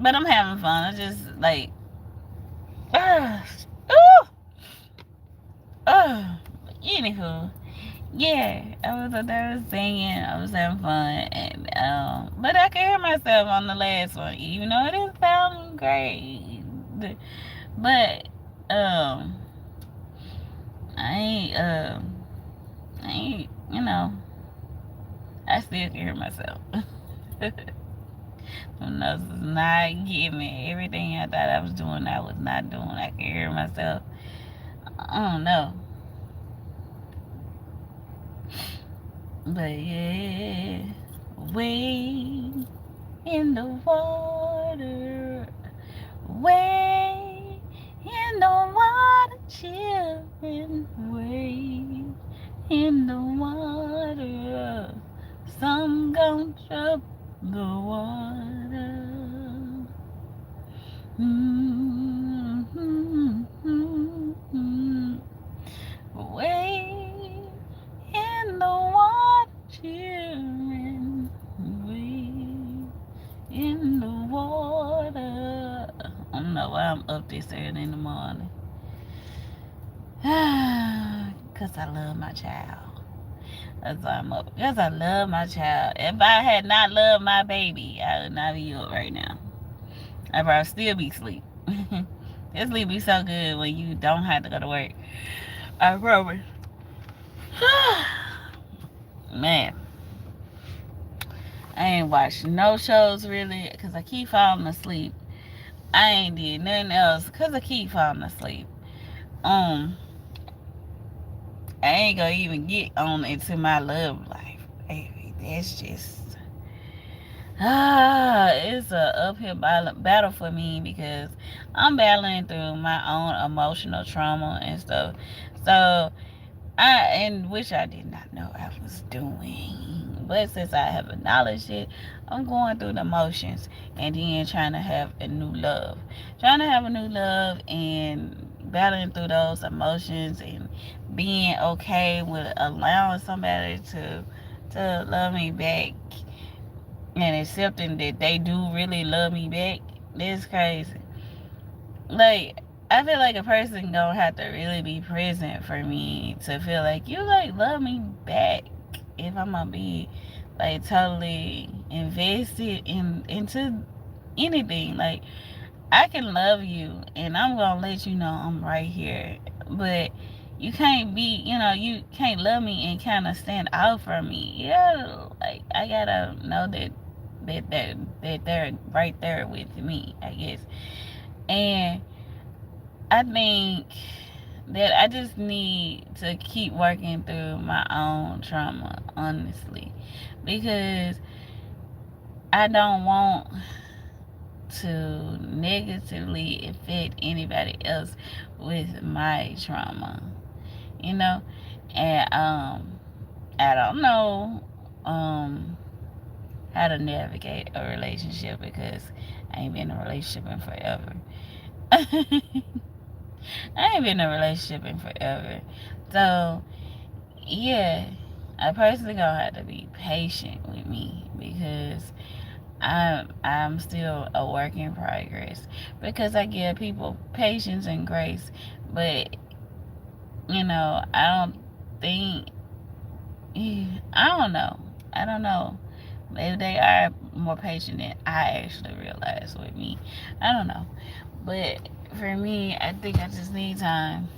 but I'm having fun. I just like, ooh, anywho, yeah, I was up there singing. I was having fun, and but I could hear myself on the last one, even though it didn't sound great. But I ain't I ain't I still can hear myself. When I was not giving everything I thought I was doing, I was not doing. I can hear myself. I don't know. But yeah, way in the water, way in the water, children, way in the water. Some gon' drop the water. Mm-hmm. Way in the water, children. Way in the water. I don't know why I'm up this early in the morning. Because I love my child. That's why I'm up. Because I love my child. If I had not loved my baby, I would not be up right now. I'd probably still be asleep. This sleep be so good when you don't have to go to work. I promise. Man, I ain't watched no shows really because I keep falling asleep. I ain't did nothing else because I keep falling asleep. Um, I ain't gonna even get on into my love life, baby. That's just it's a uphill battle for me because I'm battling through my own emotional trauma and stuff. So and which I did not know I was doing. But since I have acknowledged it, I'm going through the motions and then trying to have a new love. Trying to have a new love and battling through those emotions and being okay with allowing somebody to love me back and accepting that they do really love me back. It's crazy. Like, I feel like a person gonna have to really be present for me to feel like you like love me back. If I'm gonna be like totally invested into anything, like I can love you and I'm gonna let you know I'm right here. But you can't be, you can't love me and kind of stand out from me. Yeah, like I gotta know that they're right there with me, I guess. And I think that I just need to keep working through my own trauma, honestly, because I don't want to negatively affect anybody else with my trauma, you know. And I don't know how to navigate a relationship because I ain't been in a relationship in forever. I ain't been in a relationship in forever. So, yeah, I personally gonna have to be patient with me because I'm still a work in progress. Because I give people patience and grace, but I don't think I don't know. I don't know. Maybe they are more patient than I actually realize with me. I don't know. But for me, I think I just need time.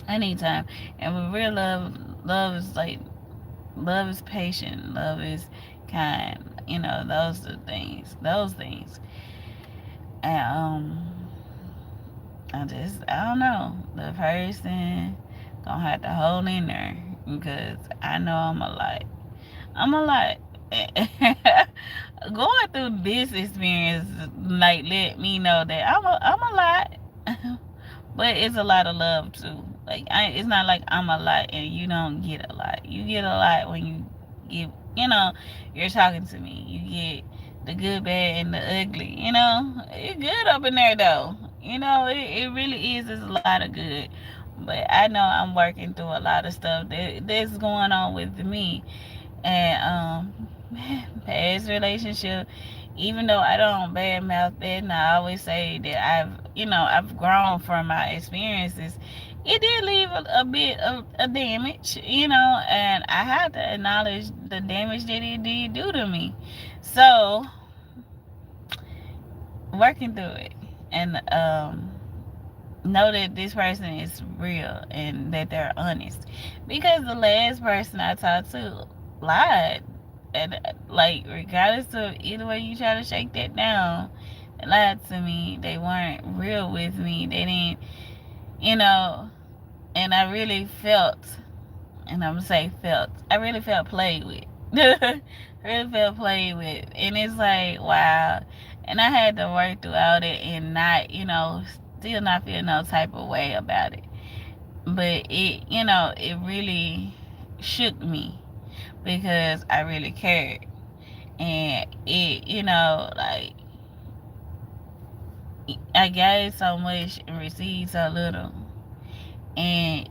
I need time. And with real love, love is patient. Love is kind. Those are things. Those things. And I don't know. The person gonna have to hold in there because I know I'm a lot. I'm a lot. Going through this experience, like, let me know that I'm a lot. But it's a lot of love too. Like it's not like I'm a lot and you don't get a lot. You get a lot when you get, you're talking to me. You get the good, bad, and the ugly. It's good up in there though. It really is. It's a lot of good. But I know I'm working through a lot of stuff that's going on with me, and past relationship, even though I don't badmouth that, and I always say that I've grown from my experiences, it did leave a bit of a damage, and I have to acknowledge the damage that it did do to me. So, working through it, and know that this person is real and that they're honest. Because the last person I talked to lied. And like, regardless of either way you try to shake that down, they lied to me. They weren't real with me. They didn't, you know, and I really felt, and I'm gonna say felt, I really felt played with. I really felt played with. And it's like, wow. And I had to work throughout it and not, still not feel no type of way about it. But it really shook me because I really cared. And it, like, I gave so much and received so little. And,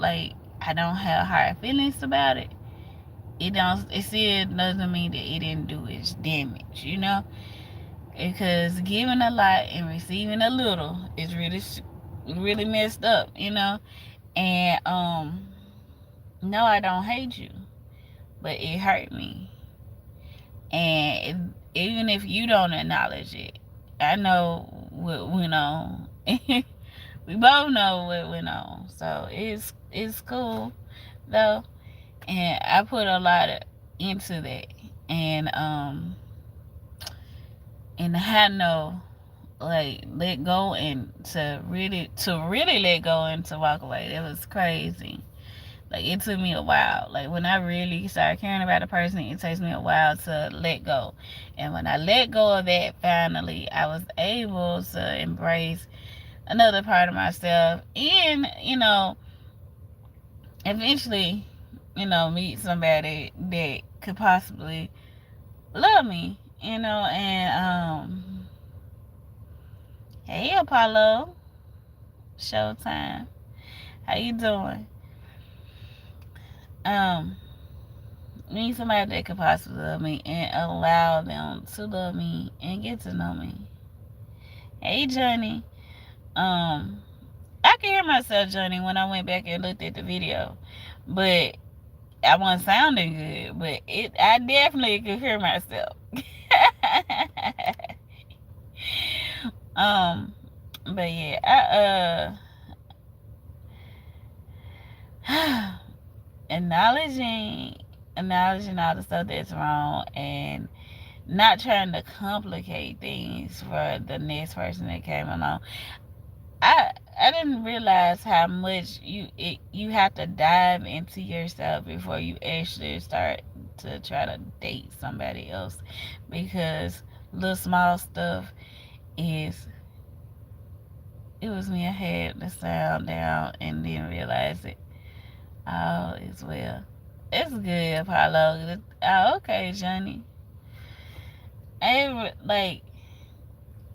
like, I don't have hard feelings about it. It still doesn't mean that it didn't do its damage, because giving a lot and receiving a little is really messed up, and no, I don't hate you, but it hurt me. And even if you don't acknowledge it, I know what went on. We both know what went on, so it's cool though. And I put a lot into that, and I know, like, let go and to really let go and to walk away. That was crazy. Like, it took me a while. Like, when I really started caring about a person, it takes me a while to let go. And when I let go of that, finally, I was able to embrace another part of myself and, eventually, meet somebody that could possibly love me, and hey, Apollo, Showtime, how you doing? Meet somebody that could possibly love me and allow them to love me and get to know me. Hey, Johnny. I can hear myself, Johnny, when I went back and looked at the video, but I wasn't sounding good. But I definitely could hear myself. But yeah, acknowledging all the stuff that's wrong and not trying to complicate things for the next person that came along. I didn't realize how much you have to dive into yourself before you actually start to try to date somebody else, because little small stuff is, it was me. I had the sound down and didn't realize it. All is well. It's good, Apollo. Oh, okay, Johnny. Like,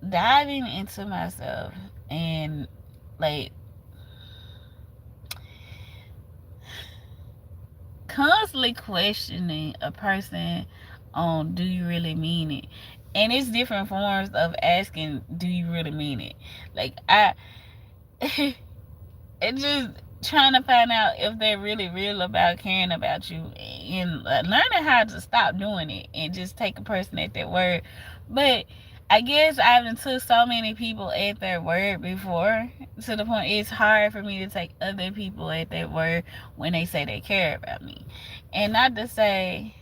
diving into myself and, like, constantly questioning a person on, do you really mean it? And it's different forms of asking, do you really mean it? Like, it just trying to find out if they're really real about caring about you, and learning how to stop doing it and just take a person at their word. But I guess I've took so many people at their word before, to the point it's hard for me to take other people at their word when they say they care about me. And not to say,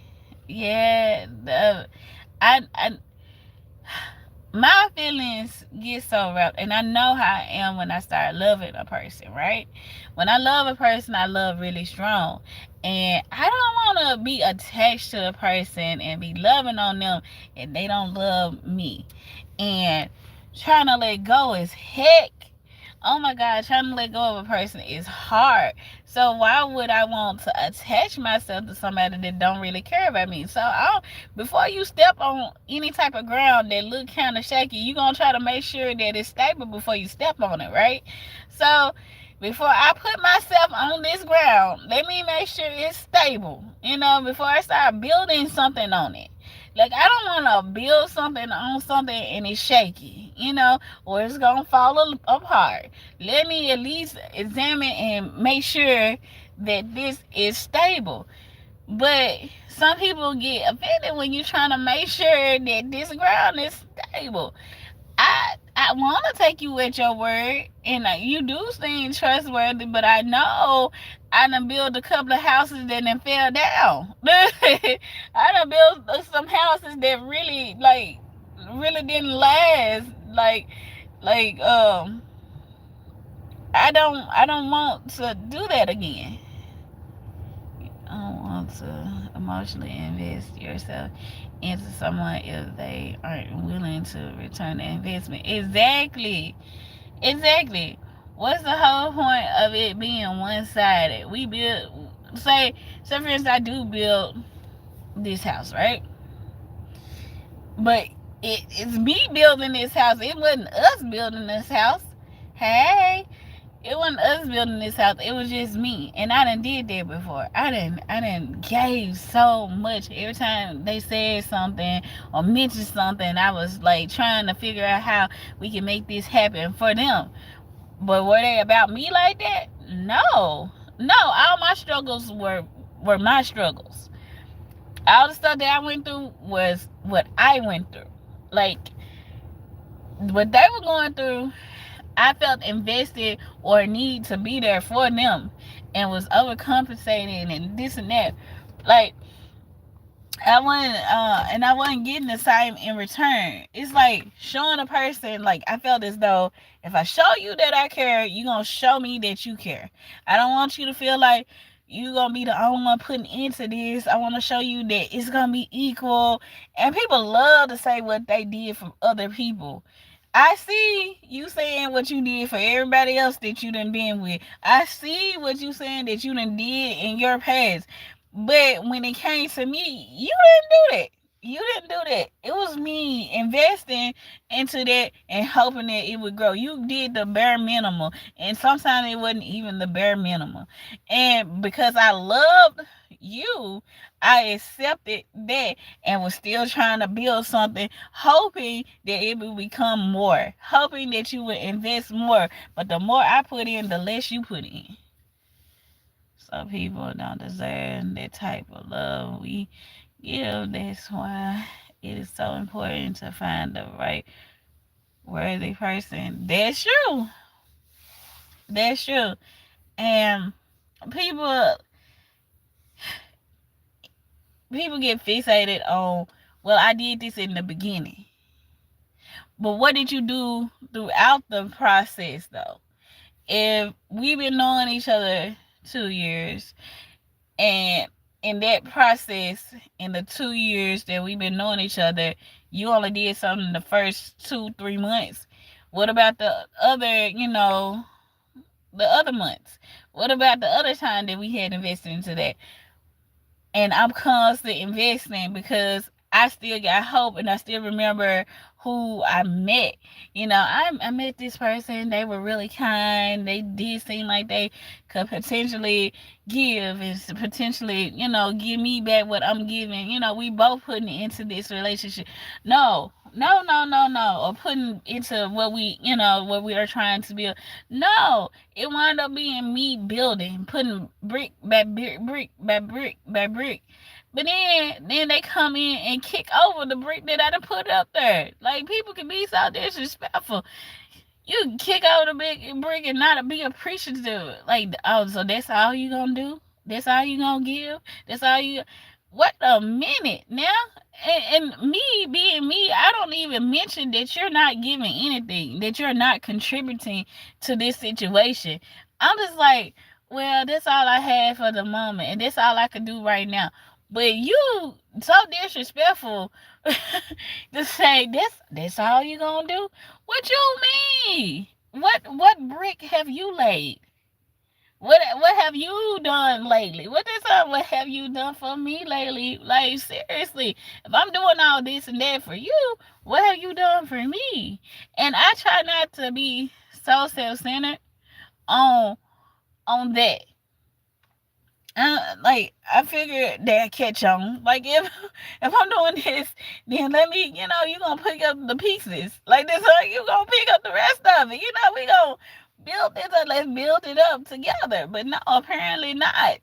yeah, I my feelings get so wrapped, and I know how I am when I start loving a person, right? When I love a person, I love really strong, and I don't want to be attached to a person and be loving on them and they don't love me. And trying to let go is heck. Oh my God, trying to let go of a person is hard. So why would I want to attach myself to somebody that don't really care about me? So before you step on any type of ground that look kind of shaky, you gonna try to make sure that it's stable before you step on it, right? So before I put myself on this ground, let me make sure it's stable, before I start building something on it. Like, I don't want to build something on something and it's shaky, or it's going to fall apart. Let me at least examine and make sure that this is stable. But some people get offended when you're trying to make sure that this ground is stable. I want to take you at your word, and you do seem trustworthy. But I know I done built a couple of houses that then fell down. I done built some houses that really didn't last. Like I don't want to do that again. I don't want to emotionally invest yourself into someone if they aren't willing to return the investment. Exactly. What's the whole point of it being one sided? We build, say for instance, I do build this house, right? But it's me building this house. It wasn't us building this house. Hey, it wasn't us building this house. It was just me, and I done did that before. I done gave so much. Every time they said something or mentioned something, I was like trying to figure out how we can make this happen for them. But were they about me like that? No, no. All my struggles were my struggles. All the stuff that I went through was what I went through. Like, what they were going through, I felt invested or need to be there for them, and was overcompensating and this and that. Like, I wasn't getting the same in return. It's like showing a person, like, I felt as though if I show you that I care, you gonna show me that you care. I don't want you to feel like you gonna be the only one putting into this. I want to show you that it's gonna be equal. And people love to say what they did for other people. I see you saying what you did for everybody else that you done been with. I see what you saying that you done did in your past. But when it came to me, you didn't do that. You didn't do that. It was me investing into that and hoping that it would grow. You did the bare minimum. And sometimes it wasn't even the bare minimum. And because I loved you, I accepted that and was still trying to build something, hoping that it would become more, hoping that you would invest more. But the more I put in, the less you put in. Some people don't deserve that type of love we give. That's why it is so important to find the right worthy person. That's true. That's true. And people people get fixated on, well, I did this in the beginning. But what did you do throughout the process, though? If we've been knowing each other 2 years, and in that process, in the 2 years that we've been knowing each other, you only did something the first 2-3 months. What about the other, the other months? What about the other time that we had invested into that? And I'm constantly investing because I still got hope, and I still remember who I met. I met this person. They were really kind. They did seem like they could potentially give and potentially, give me back what I'm giving. We both putting into this relationship. No. Or putting into what we are trying to build. No, it wound up being me building, putting brick by brick by brick by brick. But then they come in and kick over the brick that I done put up there. Like, people can be so disrespectful. You can kick over the big brick and not be appreciative. Like, oh, so that's all you gonna do? That's all you gonna give? That's all you? What a minute now. And me being me, I don't even mention that you're not giving anything, that you're not contributing to this situation. I'm just like, well, that's all I have for the moment, and that's all I can do right now. But you so disrespectful to say that's all you gonna do. What you mean? What brick have you laid? What have you done lately? What have you done for me lately? Like, seriously, if I'm doing all this and that for you, what have you done for me? And I try not to be so self-centered on that. Like I figured they'd catch on. Like if I'm doing this, then let me, you gonna pick up the pieces. Like this, you gonna pick up the rest of it. We gonna build this up. Let's build it up together. But no, apparently not.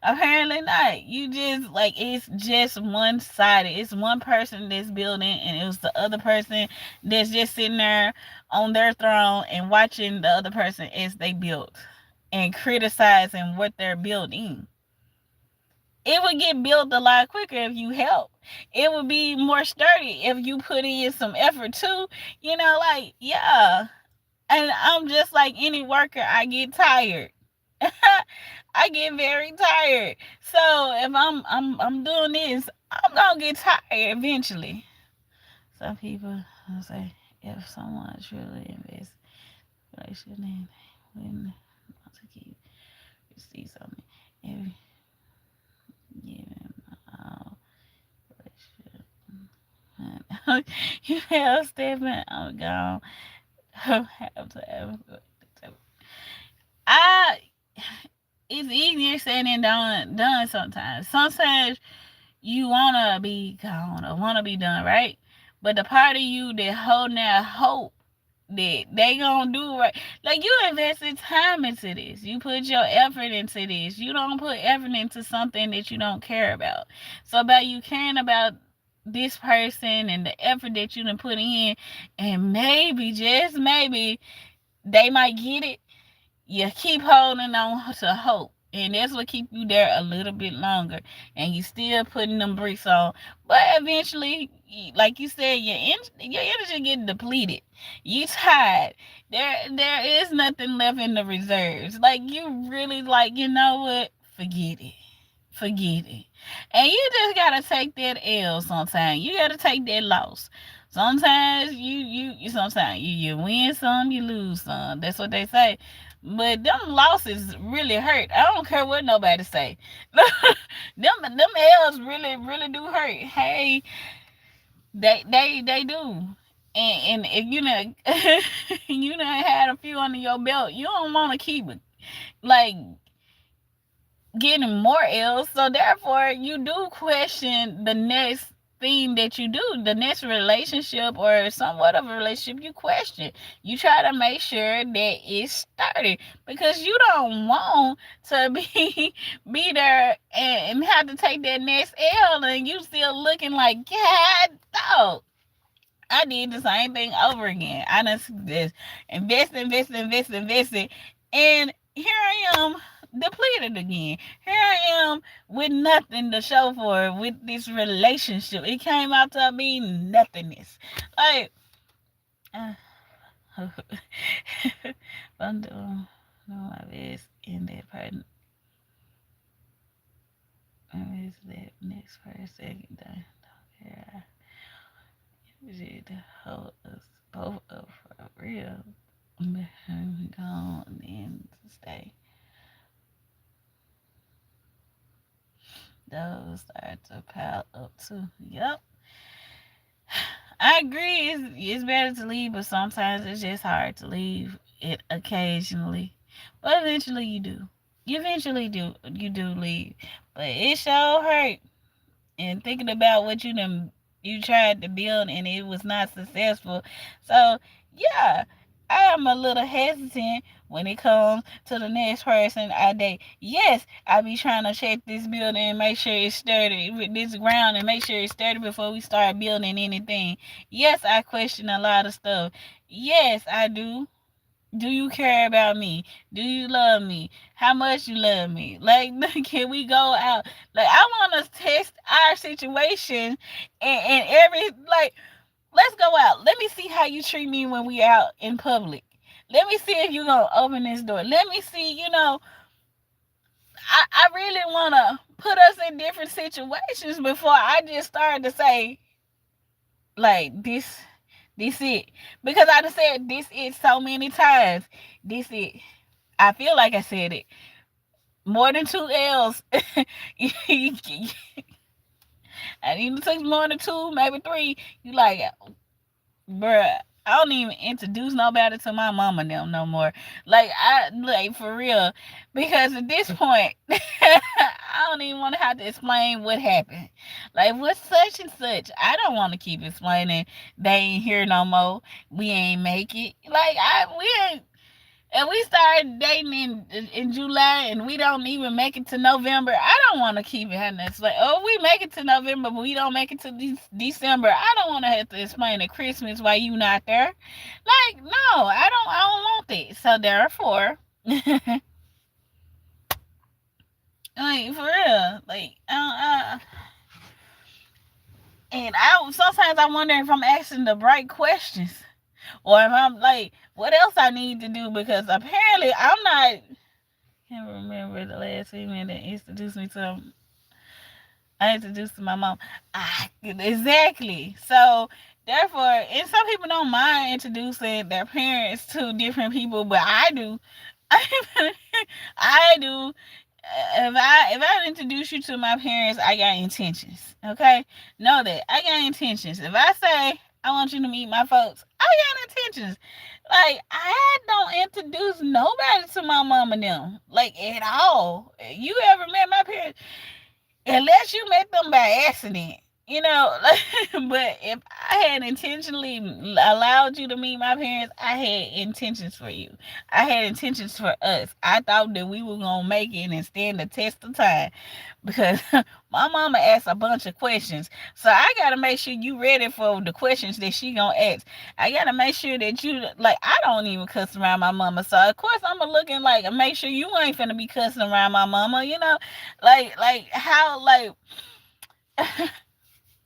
Apparently not. You just like it's just one sided. It's one person that's building, and it was the other person that's just sitting there on their throne and watching the other person as they build and criticizing what they're building. It would get built a lot quicker if you help. It would be more sturdy if you put in some effort too. Like, yeah. And I'm just like any worker, I get tired. I get very tired. So if I'm doing this, I'm gonna get tired eventually. Some people say if someone truly invests relationship name when not to keep receipts on me. If given all relationship you have statement, I'm gone. Have to have I it's easier said than done sometimes. Sometimes you wanna be gone or wanna be done, right? But the part of you that holding that hope that they gonna do right, like you invested time into this, you put your effort into this. You don't put effort into something that you don't care about. So by you caring about this person and the effort that you done put in, and maybe, just maybe, they might get it, you keep holding on to hope, and that's what keep you there a little bit longer, and you still putting them bricks on. But eventually, like you said, your energy get depleted. You tired. There is nothing left in the reserves. Like you really, like, you know what, forget it. Forget it. And you just gotta take that L sometimes. You gotta take that loss. Sometimes sometimes you win some, you lose some. That's what they say. But them losses really hurt. I don't care what nobody say. them L's really do hurt. Hey, they do. And if you done had a few under your belt, you don't want to keep it. Like getting more L's. So therefore, you do question the next thing that you do, the next relationship or somewhat of a relationship. You question. You try to make sure that it's sturdy because you don't want to be there and have to take that next L and you still looking like, God, dog. I did the same thing over again. I done this invested, and here I am depleted again. Here I am with nothing to show for it with this relationship. It came out to be nothingness. Like, I'm doing my best in that part. I miss that next person. Don't care. You should hold us both up for real. Gone and stay. Those start to pile up too. Yep. I agree. It's better to leave, but sometimes it's just hard to leave it occasionally. But eventually you do. You do leave. But it sure hurt. And thinking about what you tried to build and it was not successful. So yeah, I am a little hesitant when it comes to the next person I date. Yes, I be trying to check this building and make sure it's sturdy with this ground and make sure it's sturdy before we start building anything. Yes, I question a lot of stuff. Yes, I do. Do you care about me? Do you love me? How much you love me? Like, can we go out? Like, I want to test our situation and every, like, let's go out. Let me see how you treat me when we out in public. Let me see if you're going to open this door. Let me see, I really want to put us in different situations before I just start to say, like, this it. Because I just said this it so many times. This it. I feel like I said it. More than 2 L's. I even took more than 2, maybe 3. You like, bruh, I don't even introduce nobody to my mama now no more. Like for real. Because at this point, I don't even want to have to explain what happened. Like, what's such and such? I don't want to keep explaining they ain't here no more. We ain't make it. Like, we ain't. And we started dating in July and we don't even make it to November. I don't want to keep having to explain. Oh, we make it to November, but we don't make it to December. I don't want to have to explain at Christmas why you not there. Like, no, I don't want that. So therefore, like, for real, like, and sometimes I wonder if I'm asking the right questions, or if I'm like, what else I need to do, because apparently I'm not. Can't remember the last female that introduced me to. I introduced to my mom. Exactly. So therefore, and some people don't mind introducing their parents to different people, but I do. I do. If I introduce you to my parents, I got intentions. Okay, know that I got intentions. If I say I want you to meet my folks, I got intentions. Like, I don't introduce nobody to my mom and them, like, at all. You ever met my parents? Unless you met them by accident, you know. But if I had intentionally allowed you to meet my parents, I had intentions for you. I had intentions for us. I thought that we were gonna make it and stand the test of time, because my mama asked a bunch of questions, so I gotta make sure you ready for the questions that she gonna ask. I gotta make sure that you, like, I don't even cuss around my mama, so of course I'm looking like, make sure you ain't finna be cussing around my mama, you know. Like how, like,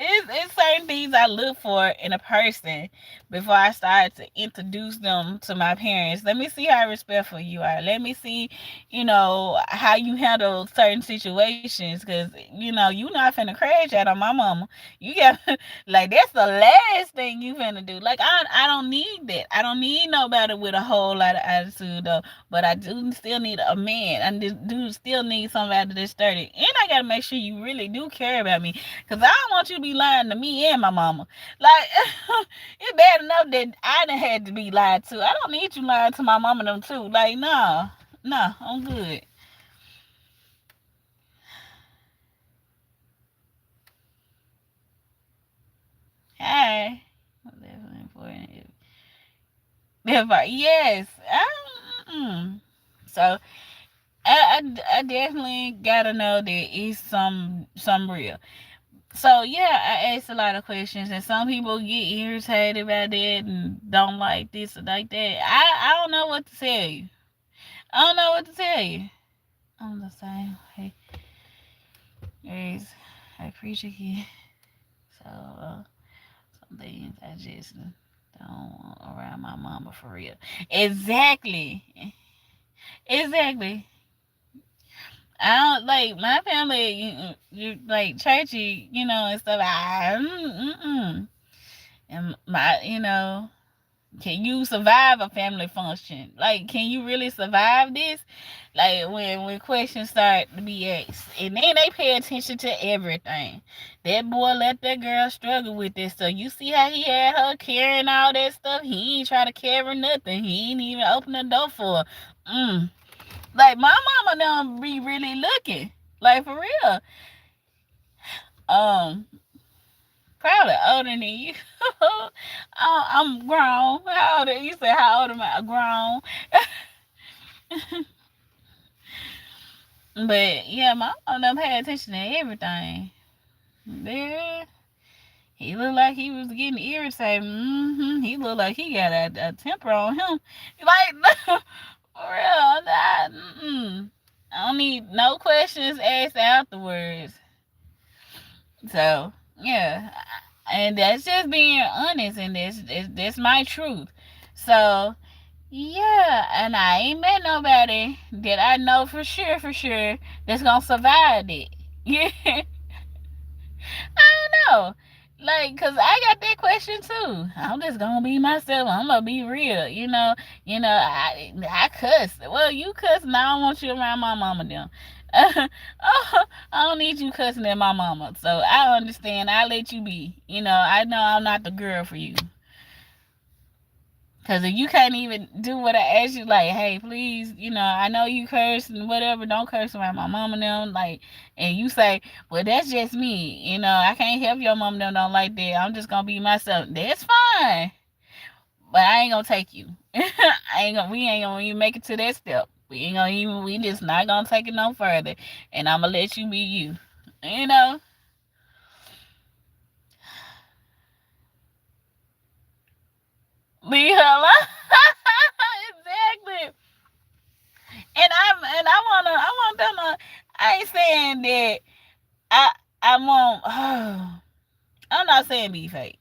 it's certain things I look for in a person before I start to introduce them to my parents. Let me see how respectful you are. Let me see, how you handle certain situations. Because, you not finna crash out on my mama. You got, like, that's the last thing you finna do. Like, I don't need that. I don't need nobody with a whole lot of attitude, though. But I do still need a man. I do still need somebody that's sturdy. And I gotta make sure you really do care about me. Because I don't want you to be lying to me and my mama. Like, it's bad enough that I done had to be lied to. I don't need you lying to my mama and them too. Like, nah, I'm good. Hey, definitely important. Yes. So I definitely gotta know that it's some real. So yeah, I asked a lot of questions, and some people get irritated by that and don't like this or like that. I don't know what to tell you. I don't know what to tell you. I'm the same. Hey, guys, I preach again. So some things I just don't want around my mama for real. Exactly. Exactly. I don't like my family. You like churchy, and stuff. And my, can you survive a family function? Like, can you really survive this? Like, when questions start to be asked, and then they pay attention to everything. That boy let that girl struggle with this. So you see how he had her carrying all that stuff. He ain't try to carry nothing. He ain't even open the door for her. Like, my mama don't be really looking. Like, for real. Um, Probably older than you. I'm grown. How old are you? Say, how old am I? Grown. But yeah, my mom them pay attention to everything. There, he looked like he was getting irritated. He looked like he got a temper on him. Like, for real. I don't need no questions asked afterwards. So yeah, and that's just being honest, and that's my truth. So yeah, and I ain't met nobody that I know for sure that's gonna survive it. Yeah, I don't know. Like, cause I got that question too. I'm just gonna be myself. I'm gonna be real. I cuss. Well, you cuss, and I don't want you around my mama them. I don't need you cussing at my mama. So I understand. I let you be. I know I'm not the girl for you. Because if you can't even do what I asked you, like, hey, please, I know you curse and whatever, don't curse around my mom and them, like, and you say, well, that's just me, I can't help your mom and them don't like that. I'm just gonna be myself. That's fine, but I ain't gonna take you. We ain't gonna even make it to that step. We just not gonna take it no further, and I'm gonna let you be you. You know. Leave her alone. Exactly. I want them to. I ain't saying that I I want. I'm not saying be fake.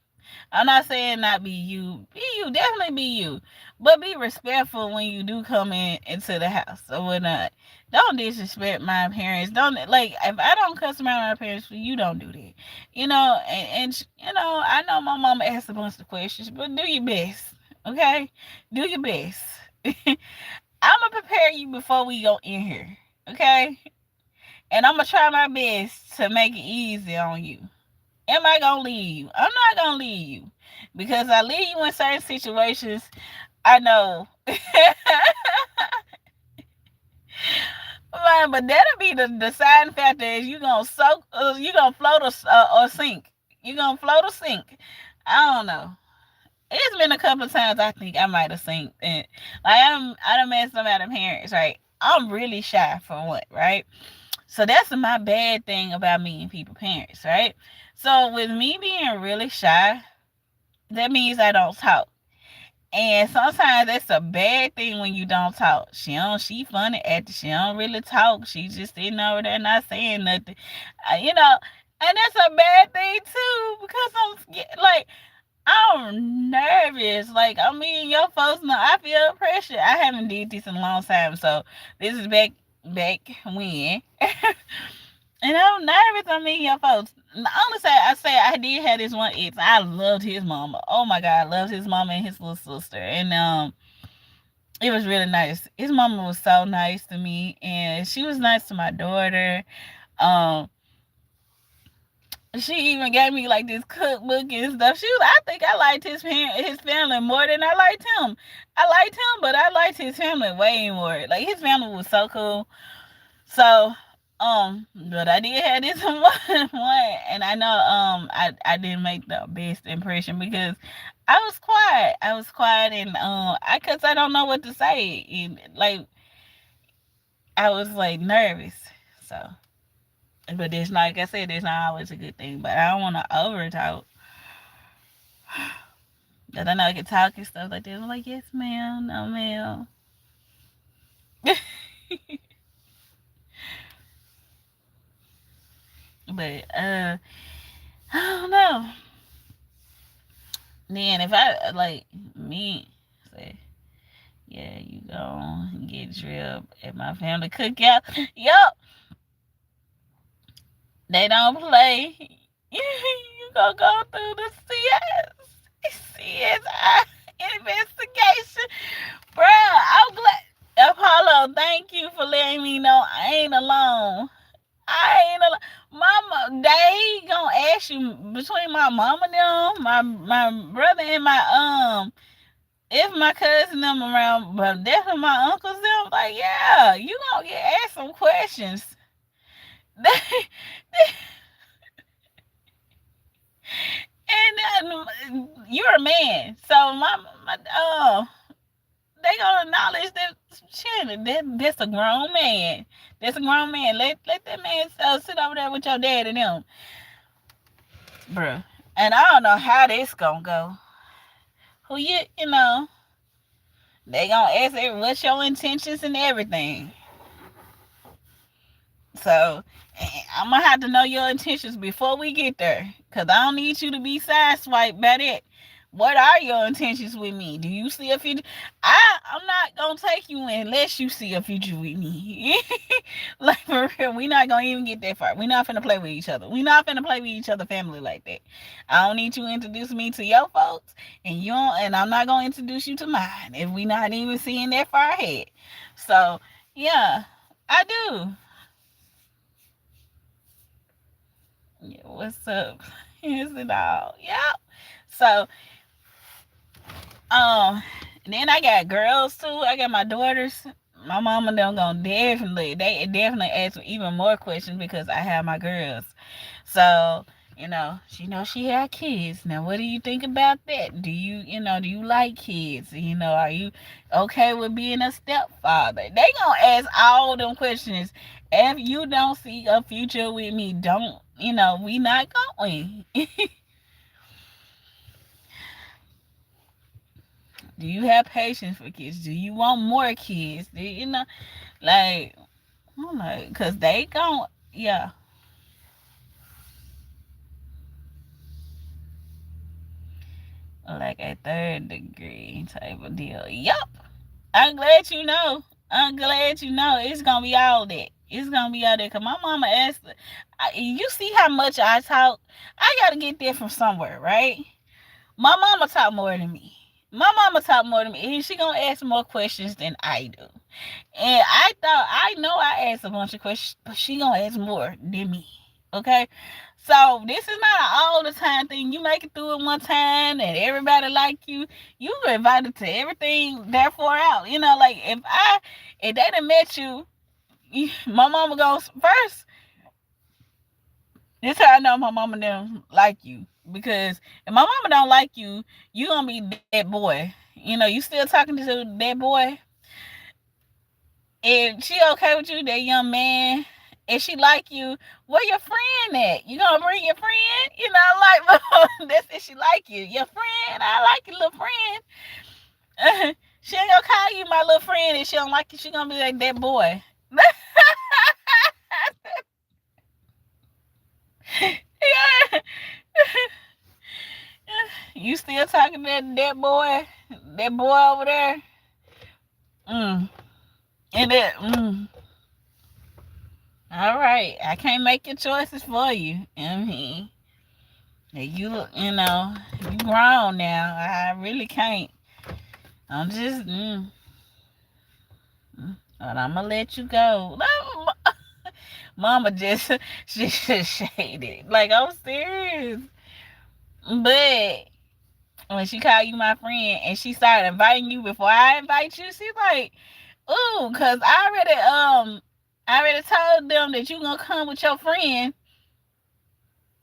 I'm not saying not be you. Be you, definitely be you. But be respectful when you do come into the house or whatnot. Don't disrespect my parents. Don't, like, if I don't cuss around my parents, you don't do that. I know my mama asked a bunch of questions, but do your best. Okay? Do your best. I'ma prepare you before we go in here. Okay? And I'ma try my best to make it easy on you. Am I gonna leave you? I'm not gonna leave you. Because I leave you in certain situations. I know. But that'll be the deciding factor is you gonna float or sink. You gonna float or sink. I don't know. It's been a couple of times I think I might have seen it. Like I done met some of the parents, right? I'm really shy for one, right? So that's my bad thing about meeting people parents, right? So with me being really shy, that means I don't talk. And sometimes that's a bad thing when you don't talk. She funny at she don't really talk. She just sitting over there not saying nothing. And that's a bad thing too because like I'm nervous. Like, I mean, your folks know I feel pressure. I haven't did this in a long time, so this is back when. And I'm nervous. I mean, your folks. Honestly, I say I did have this one ex. I loved his mama. Oh my god, I loved his mama and his little sister. And it was really nice. His mama was so nice to me, and she was nice to my daughter. Um, she even gave me like this cookbook and stuff. I think I liked his family more than I liked him. I liked him, but I liked his family way more. Like his family was so cool. So, but I did have this one, and I know I didn't make the best impression because I was quiet. I was quiet, and cause I don't know what to say. And, like I was like nervous. So, but there's not, like I said, there's not always a good thing. But I don't want to over talk. Cause I know I can talk and stuff like that. I'm like, yes, ma'am, no, ma'am. But I don't know. Then if I like me say, yeah, you gon' get drip at my family cookout. Yup, they don't play. You gonna go through the CSI investigation, bro. I'm glad. Apollo, thank you for letting me know I ain't alone. I ain't alone. Mama, they gonna ask you between my mama and them, my brother and if my cousin them around, but definitely my uncles them, like, yeah, you gonna get asked some questions. And you're a man, so my they gonna acknowledge that Shannon, that's a grown man. That's a grown man. Let that man sit over there with your dad and them, bruh. And I don't know how this gonna go. Who you know? They gonna ask what's your intentions and everything. So I'm gonna have to know your intentions before we get there, cause I don't need you to be sideswiped by that. What are your intentions with me? Do you see a future? I'm not gonna take you in unless you see a future with me. Like for real, we not gonna even get that far. We not finna play with each other. We not finna play with each other family like that. I don't need you to introduce me to your folks, and you don't, and I'm not gonna introduce you to mine if we not even seeing that far ahead. So yeah, I do. Yeah, what's up? Is it all? Yep. So, um, And then I got girls too. I got my daughters. My mama them gonna definitely ask me even more questions because I have my girls. So, she knows she had kids. Now, what do you think about that? Do you like kids? Are you okay with being a stepfather? They gonna ask all them questions. If you don't see a future with me, don't, we not going. Do you have patience for kids? Do you want more kids? Like, I'm like, cause they gon' yeah. Like a third degree type of deal. Yup. I'm glad you know. I'm glad you know. It's gonna be all that. It's gonna be all that. Cause my mama asked, you see how much I talk? I gotta get that from somewhere, right? My mama talk more than me. My mama talk more than me. And she gonna ask more questions than I do. And I know I asked a bunch of questions, but she gonna ask more than me. Okay? So this is not an all the time thing. You make it through it one time and everybody like you. You were invited to everything therefore out. Like if they done met you, my mama goes first. This how I know my mama don't like you. Because if my mama don't like you, you gonna be that boy. You still talking to that boy. If she okay with you, that young man, if she like you, where your friend at? You gonna bring your friend? Like that's if she like you. Your friend, I like your little friend. She ain't gonna call you my little friend if she don't like you. She gonna be like that boy. Yeah. You still talking to that boy? That boy over there? Mm. And that all right. I can't make your choices for you. You grown now. I really can't. I'm just but I'm gonna let you go. Mama just she just shaded. Like, I'm serious. But when she called you my friend and she started inviting you before I invite you, she's like, ooh, cause I already told them that you gonna come with your friend.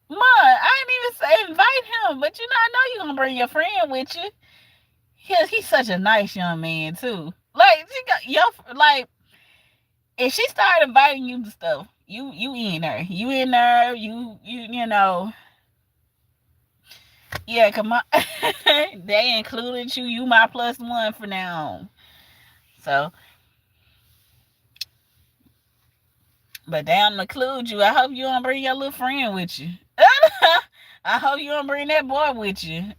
Ma, I didn't even say invite him, but I know you gonna bring your friend with you. He's such a nice young man too. Like, she got your like if she started inviting you to stuff, you in there. You in there, you know. Yeah, come on. They included you. You my plus one for now. So, but they don't include you. I hope you don't bring your little friend with you. I hope you don't bring that boy with you.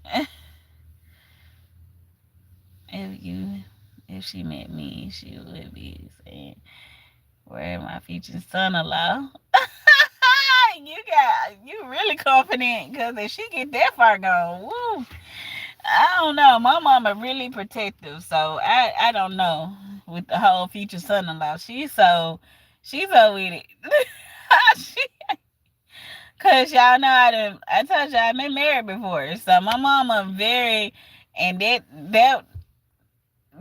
If she met me, she would be saying, "Where my future son-in-law?" You really confident because if she get that far gone, woo. I don't know. My mama really protective, so I don't know with the whole future son-in-law. She's so with it. she, Cause y'all know I told y'all I've been married before, so my mama very and that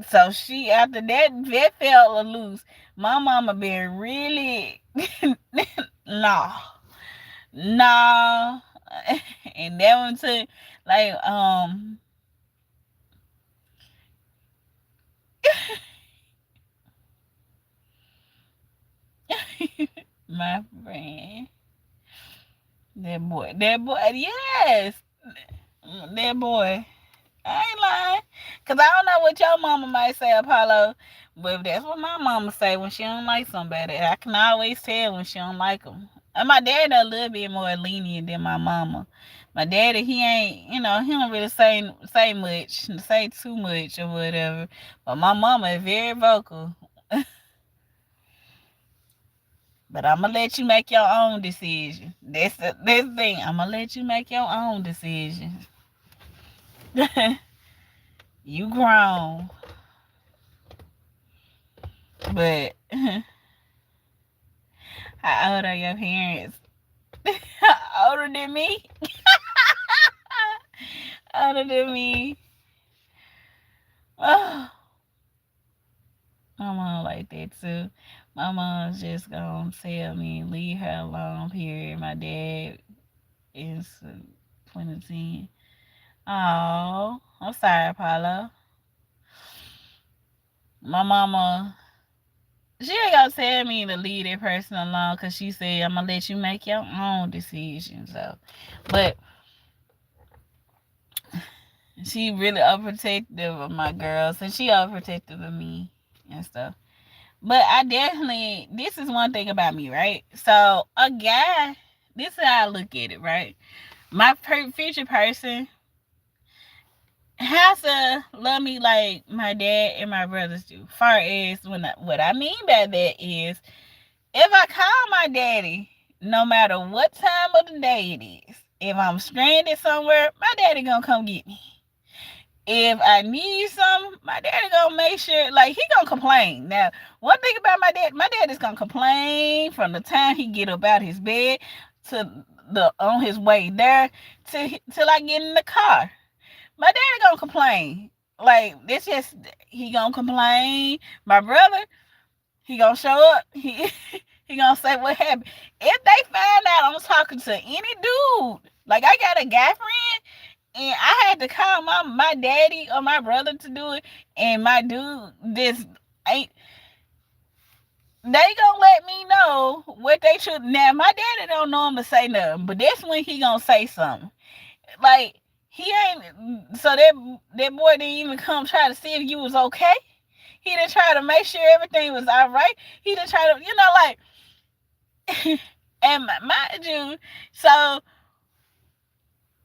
so she after that fell loose. My mama been really no. No, and that one too, like my friend, that boy, yes, that boy. I ain't lying, cause I don't know what your mama might say, Apollo, but if that's what my mama say when she don't like somebody, I can always tell when she don't like them. And my dad a little bit more lenient than my mama. My daddy, he ain't, he don't really say too much or whatever. But my mama is very vocal. But I'm gonna let you make your own decision. That's the thing. I'm gonna let you make your own decision. You grown, but how old are your parents? Older than me? Older than me. Oh. like that too. My mom's just gonna tell me leave her alone. Period. My dad is 2010. Oh, I'm sorry, Paula. My mama, she ain't gonna tell me to leave that person alone because she said I'm gonna let you make your own decisions. So, but she really overprotective of my girls, and she overprotective of me and stuff. But I definitely, this is one thing about me, right? So a guy, this is how I look at it, right? My future person has to love me like my dad and my brothers do. Far as what I mean by that is, if I call my daddy, no matter what time of the day it is, if I'm stranded somewhere, my daddy gonna come get me. If I need something, my daddy gonna make sure, like, he gonna complain. Now, one thing about my dad is gonna complain from the time he get up out his bed to the on his way there till I get in the car. My daddy gonna complain. Like, this just, he gonna complain. My brother, he gonna show up. He gonna say what happened. If they find out I'm talking to any dude, like I got a guy friend, and I had to call my daddy or my brother to do it, and my dude this ain't, they gonna let me know what they should. Now my daddy don't know him to say nothing, but that's when he gonna say something. Like, he ain't, so that boy didn't even come try to see if you was okay. He didn't try to make sure everything was all right. He didn't try to, like, and mind you, so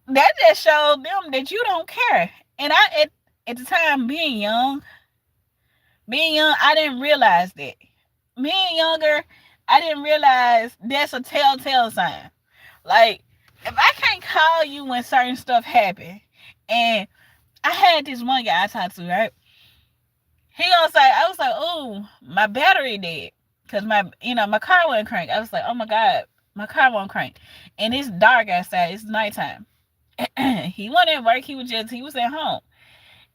that just showed them that you don't care. And at the time, being young, I didn't realize that. Being younger, I didn't realize that's a telltale sign. Like, if I can't call you when certain stuff happen, and I had this one guy I talked to, right? He gonna say, I was like, oh, my battery dead. Cause my car wouldn't crank. I was like, oh my God, my car won't crank. And it's dark outside, it's nighttime. He wasn't at work, he was at home.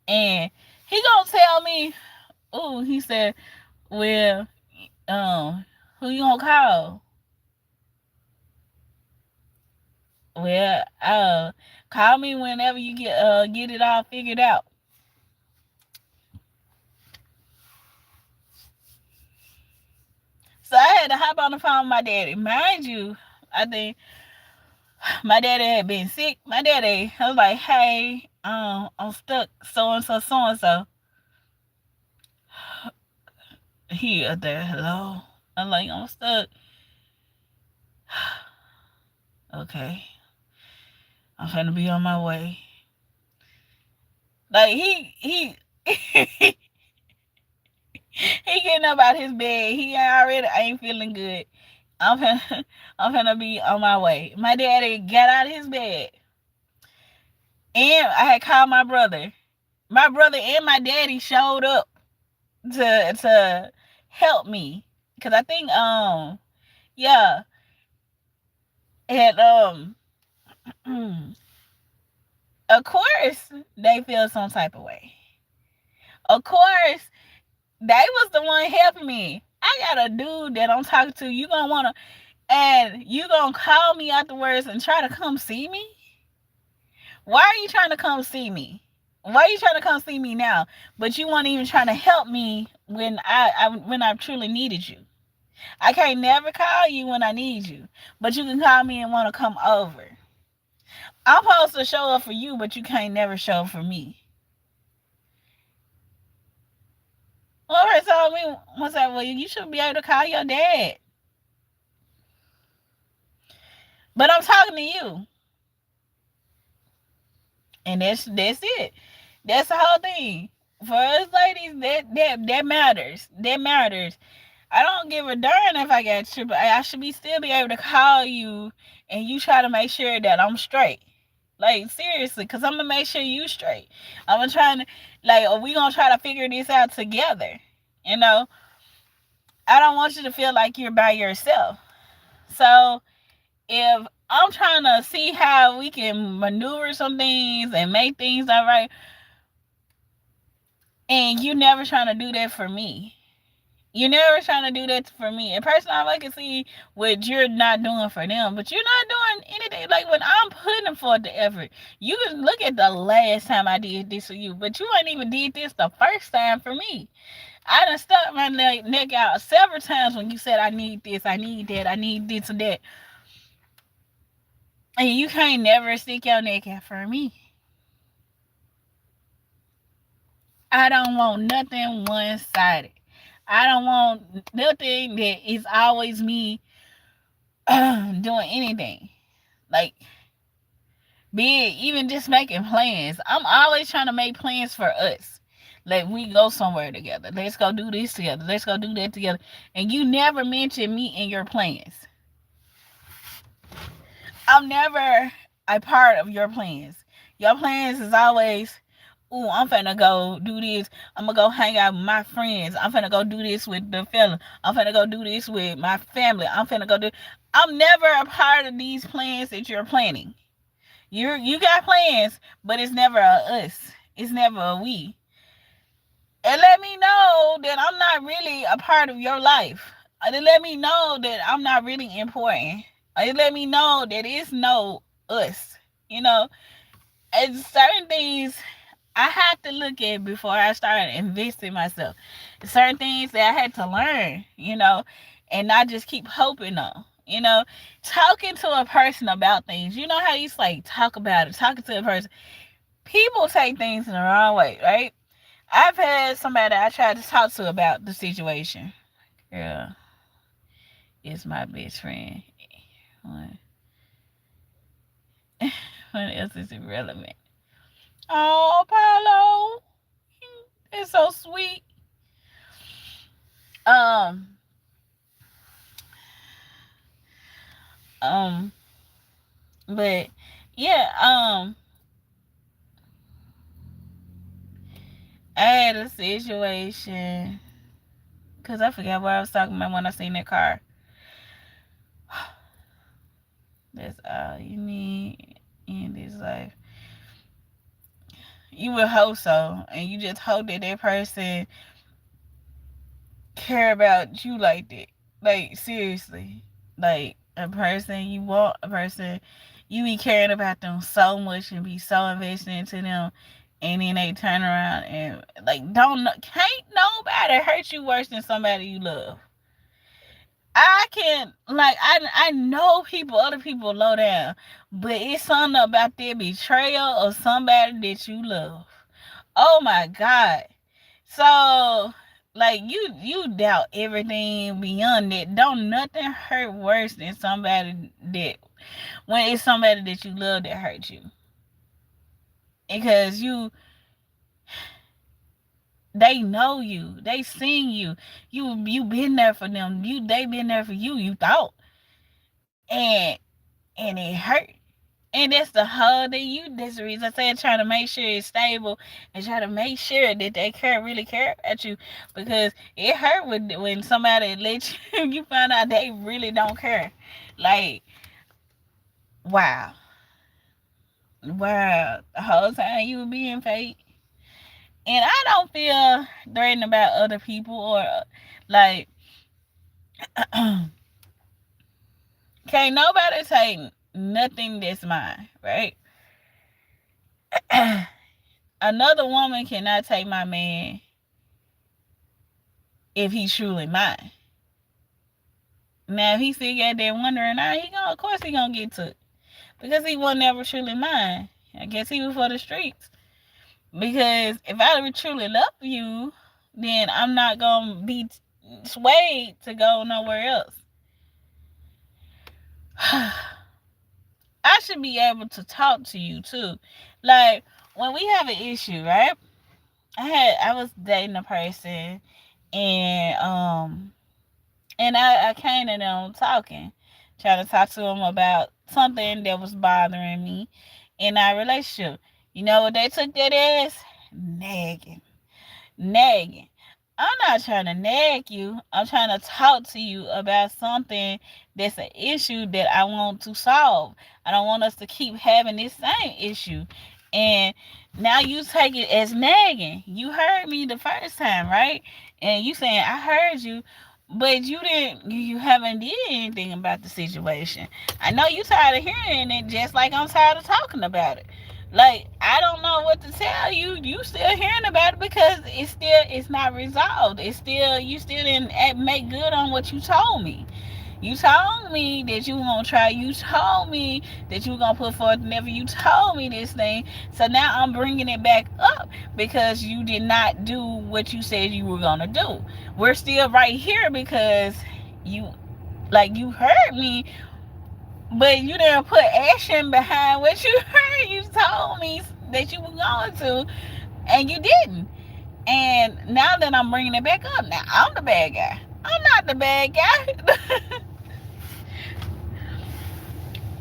And he gonna tell me, oh, he said, well, who you gonna call? Well, call me whenever you get it all figured out. So I had to hop on the phone with my daddy. Mind you, I think my daddy had been sick. My daddy, I was like, hey, I'm stuck, so and so. He up there, hello. I'm like, I'm stuck. Okay, I'm finna be on my way. Like, he he getting up out his bed. He already ain't feeling good. I'm finna be on my way. My daddy got out of his bed, and I had called my brother. My brother and my daddy showed up to help me, because I think yeah, and of course they feel some type of way. Of course they was the one helping me. I got a dude that I'm talking to. You gonna wanna, and you gonna call me afterwards and try to come see me? Why are you trying to come see me? Why are you trying to come see me now? But you weren't even trying to help me when I truly needed you. I can't never call you when I need you, but you can call me and want to come over. I'm supposed to show up for you, but you can't never show up for me. Well, her told me once, well, you should be able to call your dad. But I'm talking to you. And that's it. That's the whole thing. For us ladies, that matters. That matters. I don't give a darn if I got tripped. I should still be able to call you and you try to make sure that I'm straight. Like, seriously, because I'm going to make sure you straight. I'm going to try to, like, we going to try to figure this out together. You know, I don't want you to feel like you're by yourself. So, if I'm trying to see how we can maneuver some things and make things all right, and you never trying to do that for me, You're never trying to do that for me. And personally, I can see what you're not doing for them, but you're not doing anything. Like when I'm putting forth the effort, you can look at the last time I did this for you, but you ain't even did this the first time for me. I done stuck my neck out several times when you said I need this, I need that, I need this and that, and you can't never stick your neck out for me. I don't want nothing one sided. I don't want nothing that is always me doing anything. Like, be it even just making plans. I'm always trying to make plans for us. Like, we go somewhere together. Let's go do this together. Let's go do that together. And you never mention me in your plans. I'm never a part of your plans. Your plans is always, ooh, I'm finna go do this. I'm gonna go hang out with my friends. I'm finna go do this with the fella. I'm finna go do this with my family. I'm never a part of these plans that you're planning. You got plans, but it's never a us. It's never a we. And let me know that I'm not really a part of your life. It let me know that I'm not really important. It let me know that it's no us. You know, and certain things I had to look at before I started investing myself. Certain things that I had to learn, and not just keep hoping on. Talking to a person about things. You know how you like talk about it, talking to a person. People take things in the wrong way, right? I've had somebody I tried to talk to about the situation. Girl, it's my best friend. What, what else is irrelevant? Oh, Paulo, it's so sweet. Um, um, but yeah, I had a situation because I forgot what I was talking about when I seen that car. That's all you need in this life. You would hope so, and you just hope that that person care about you like that. Like, seriously. Like, a person you want, a person you be caring about them so much and be so invested into them, and then they turn around and, like, can't nobody hurt you worse than somebody you love. I can, like, I know other people low down, but it's something about their betrayal of somebody that you love. Oh my God. So, like, you doubt everything beyond that. Don't nothing hurt worse than when it's somebody that you love that hurts you. Because they know you. They seen you. You been there for them. They been there for you, you thought. And it hurt. And that's the whole thing. That's the reason I said trying to make sure it's stable and try to make sure that they really care about you, because it hurt when somebody let you you find out they really don't care. Like, wow, the whole time you were being fake. And I don't feel threatened about other people or like can't nobody take nothing that's mine, right? Another woman cannot take my man if he's truly mine. Now, if he still got there wondering, of course he gonna get took, because he was never truly mine. I guess he was for the streets. Because if I truly love you, then I'm not gonna be swayed to go nowhere else. I should be able to talk to you too. Like, when we have an issue, right? I was dating a person, and I came to them talking, trying to talk to them about something that was bothering me in our relationship. You know what they took that as? Nagging. I'm not trying to nag you. I'm trying to talk to you about something that's an issue that I want to solve. I don't want us to keep having this same issue. And now you take it as nagging. You heard me the first time, right? And you saying I heard you, but you didn't. You haven't did anything about the situation. I know you tired of hearing it, just like I'm tired of talking about it. Like I don't know what to tell you. You still hearing about it because it's not resolved. It's still you still didn't make good on what you told me. You told me that you were gonna try. You told me that you were gonna put forth an effort. You told me this thing. So now I'm bringing it back up because you did not do what you said you were gonna do. We're still right here because you, like, you heard me, but you didn't put action behind what you heard. You told me that you were going to, and you didn't. And now that I'm bringing it back up, now I'm the bad guy. I'm not the bad guy.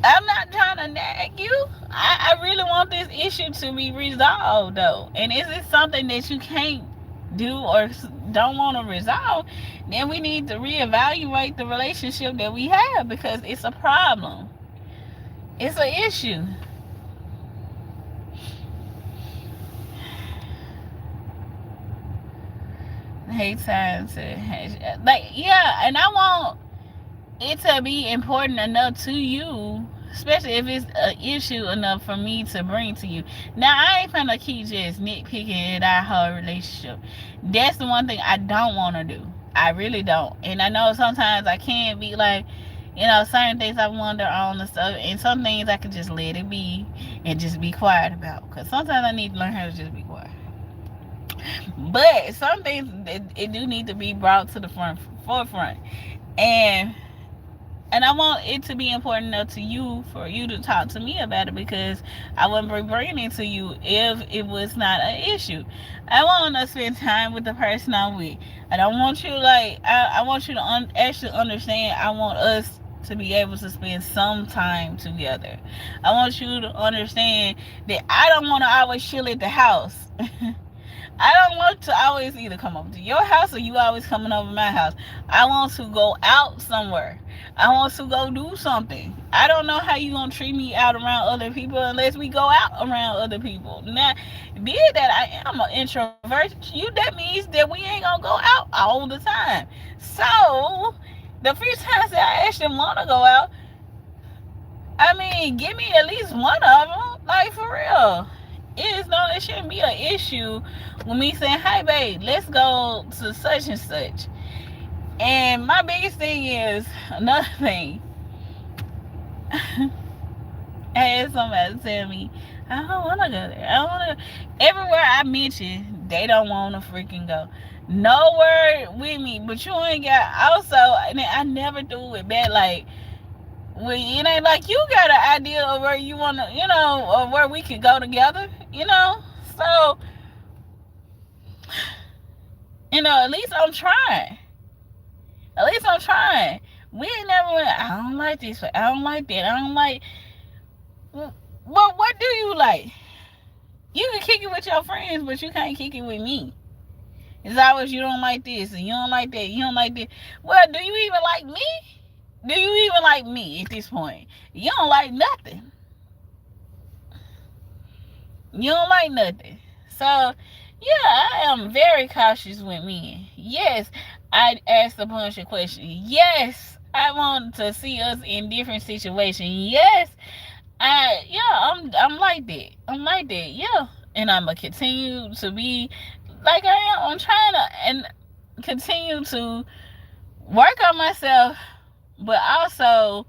I'm not trying to nag you. I really want this issue to be resolved, though. And is it something that you can't do or don't want to resolve? Then we need to reevaluate the relationship that we have because it's a problem. It's an issue. Hate time to, like, yeah, and I want it to be important enough to you, especially if it's an issue enough for me to bring to you. Now, I ain't gonna keep just nitpicking at our whole relationship. That's the one thing I don't want to do. I really don't. And I know sometimes I can't be like, certain things I wonder on and stuff, and some things I can just let it be and just be quiet about. Because sometimes I need to learn how to just be quiet. But some things, it do need to be brought to the forefront. And I want it to be important enough to you for you to talk to me about it because I wouldn't be bringing it to you if it was not an issue. I want to spend time with the person I'm with. I don't want you I want you to actually understand. I want us to be able to spend some time together. I want you to understand that I don't want to always chill at the house. I don't want to always either come over to your house or you always coming over my house. I want to go out somewhere. I want to go do something. I don't know how you gonna treat me out around other people unless we go out around other people. Now, being that I am an introvert, that means that we ain't gonna go out all the time. So, the few times that I actually want to go out, I mean, give me at least one of them. Like, for real. It shouldn't be an issue with me saying, hey, babe, let's go to such and such. And my biggest thing is, another thing, I had somebody tell me, I don't want to go there. I don't want to. Everywhere I mention, they don't want to freaking go. Nowhere with me, but you ain't got, also, and I never do it bad, like, well, it ain't like you got an idea of where you want to, or where we could go together, So, at least I'm trying. At least I'm trying. We ain't never went, I don't like this, I don't like that, I don't like. Well, what do you like? You can kick it with your friends, but you can't kick it with me. It's always you don't like this, and you don't like that, you don't like this. Well, do you even like me? Do you even like me at this point? You don't like nothing. You don't like nothing. So, yeah, I am very cautious with men. Yes, I asked a bunch of questions. Yes, I want to see us in different situations. Yes, I'm like that. I'm like that. Yeah, and I'm gonna continue to be like I am. I'm trying to and continue to work on myself, but also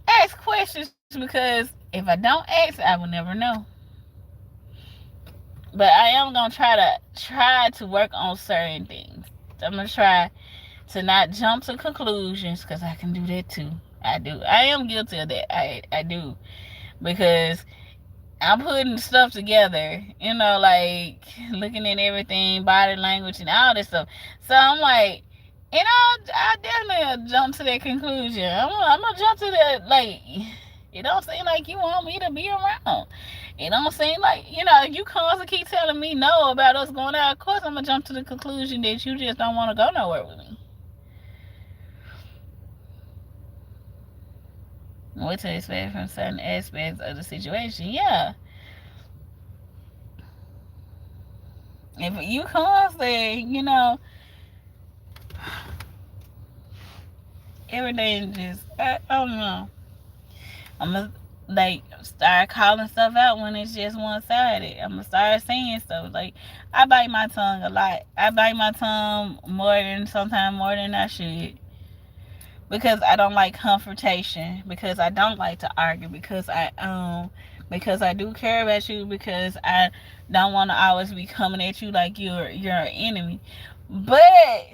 ask questions because if I don't ask, I will never know. But I am gonna try to work on certain things. I'm gonna try to not jump to conclusions because I can do that too. I do. I am guilty of that. I do because I'm putting stuff together. Like looking at everything, body language, and all this stuff. So I'm like, I definitely jump to that conclusion. I'm gonna jump to that. Like, it don't seem like you want me to be around. It don't seem like, if you constantly keep telling me no about us going out, of course I'm going to jump to the conclusion that you just don't want to go nowhere with me. What to expect from certain aspects of the situation? Yeah. If you constantly, everything just, I don't know. I'm gonna like start calling stuff out when it's just one sided. I'm gonna start saying stuff like I bite my tongue a lot. I bite my tongue sometimes more than I should, because I don't like confrontation, because I don't like to argue, because I do care about you, because I don't want to always be coming at you like you're an enemy. But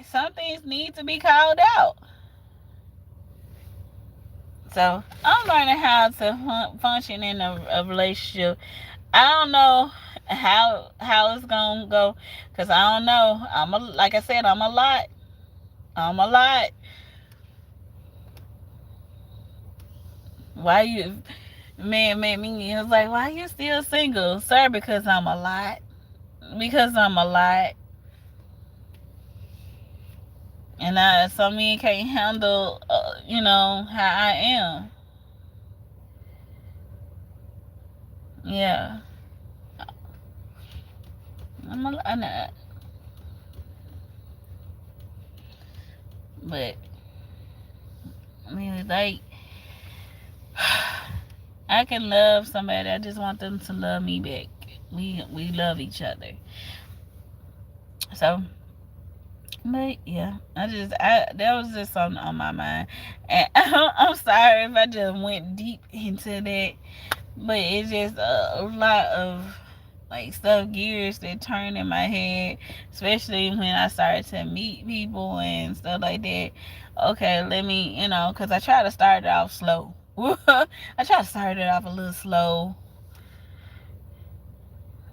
some things need to be called out. So I'm learning how to function in a relationship. I don't know how it's gonna go, because I don't know. Like I said, I'm a lot. I'm a lot. Why you man met me? It was like, why you still single, sir? Because I'm a lot. Because I'm a lot. And some men can't handle, how I am. Yeah, I'm not. But I mean, like, I can love somebody. I just want them to love me back. We love each other. So, but yeah, that was just something on my mind, and I'm sorry if I just went deep into that, but it's just a lot of like stuff, gears that turn in my head, especially when I started to meet people and stuff like that. Okay, let me, because I try to start it off slow. I try to start it off a little slow.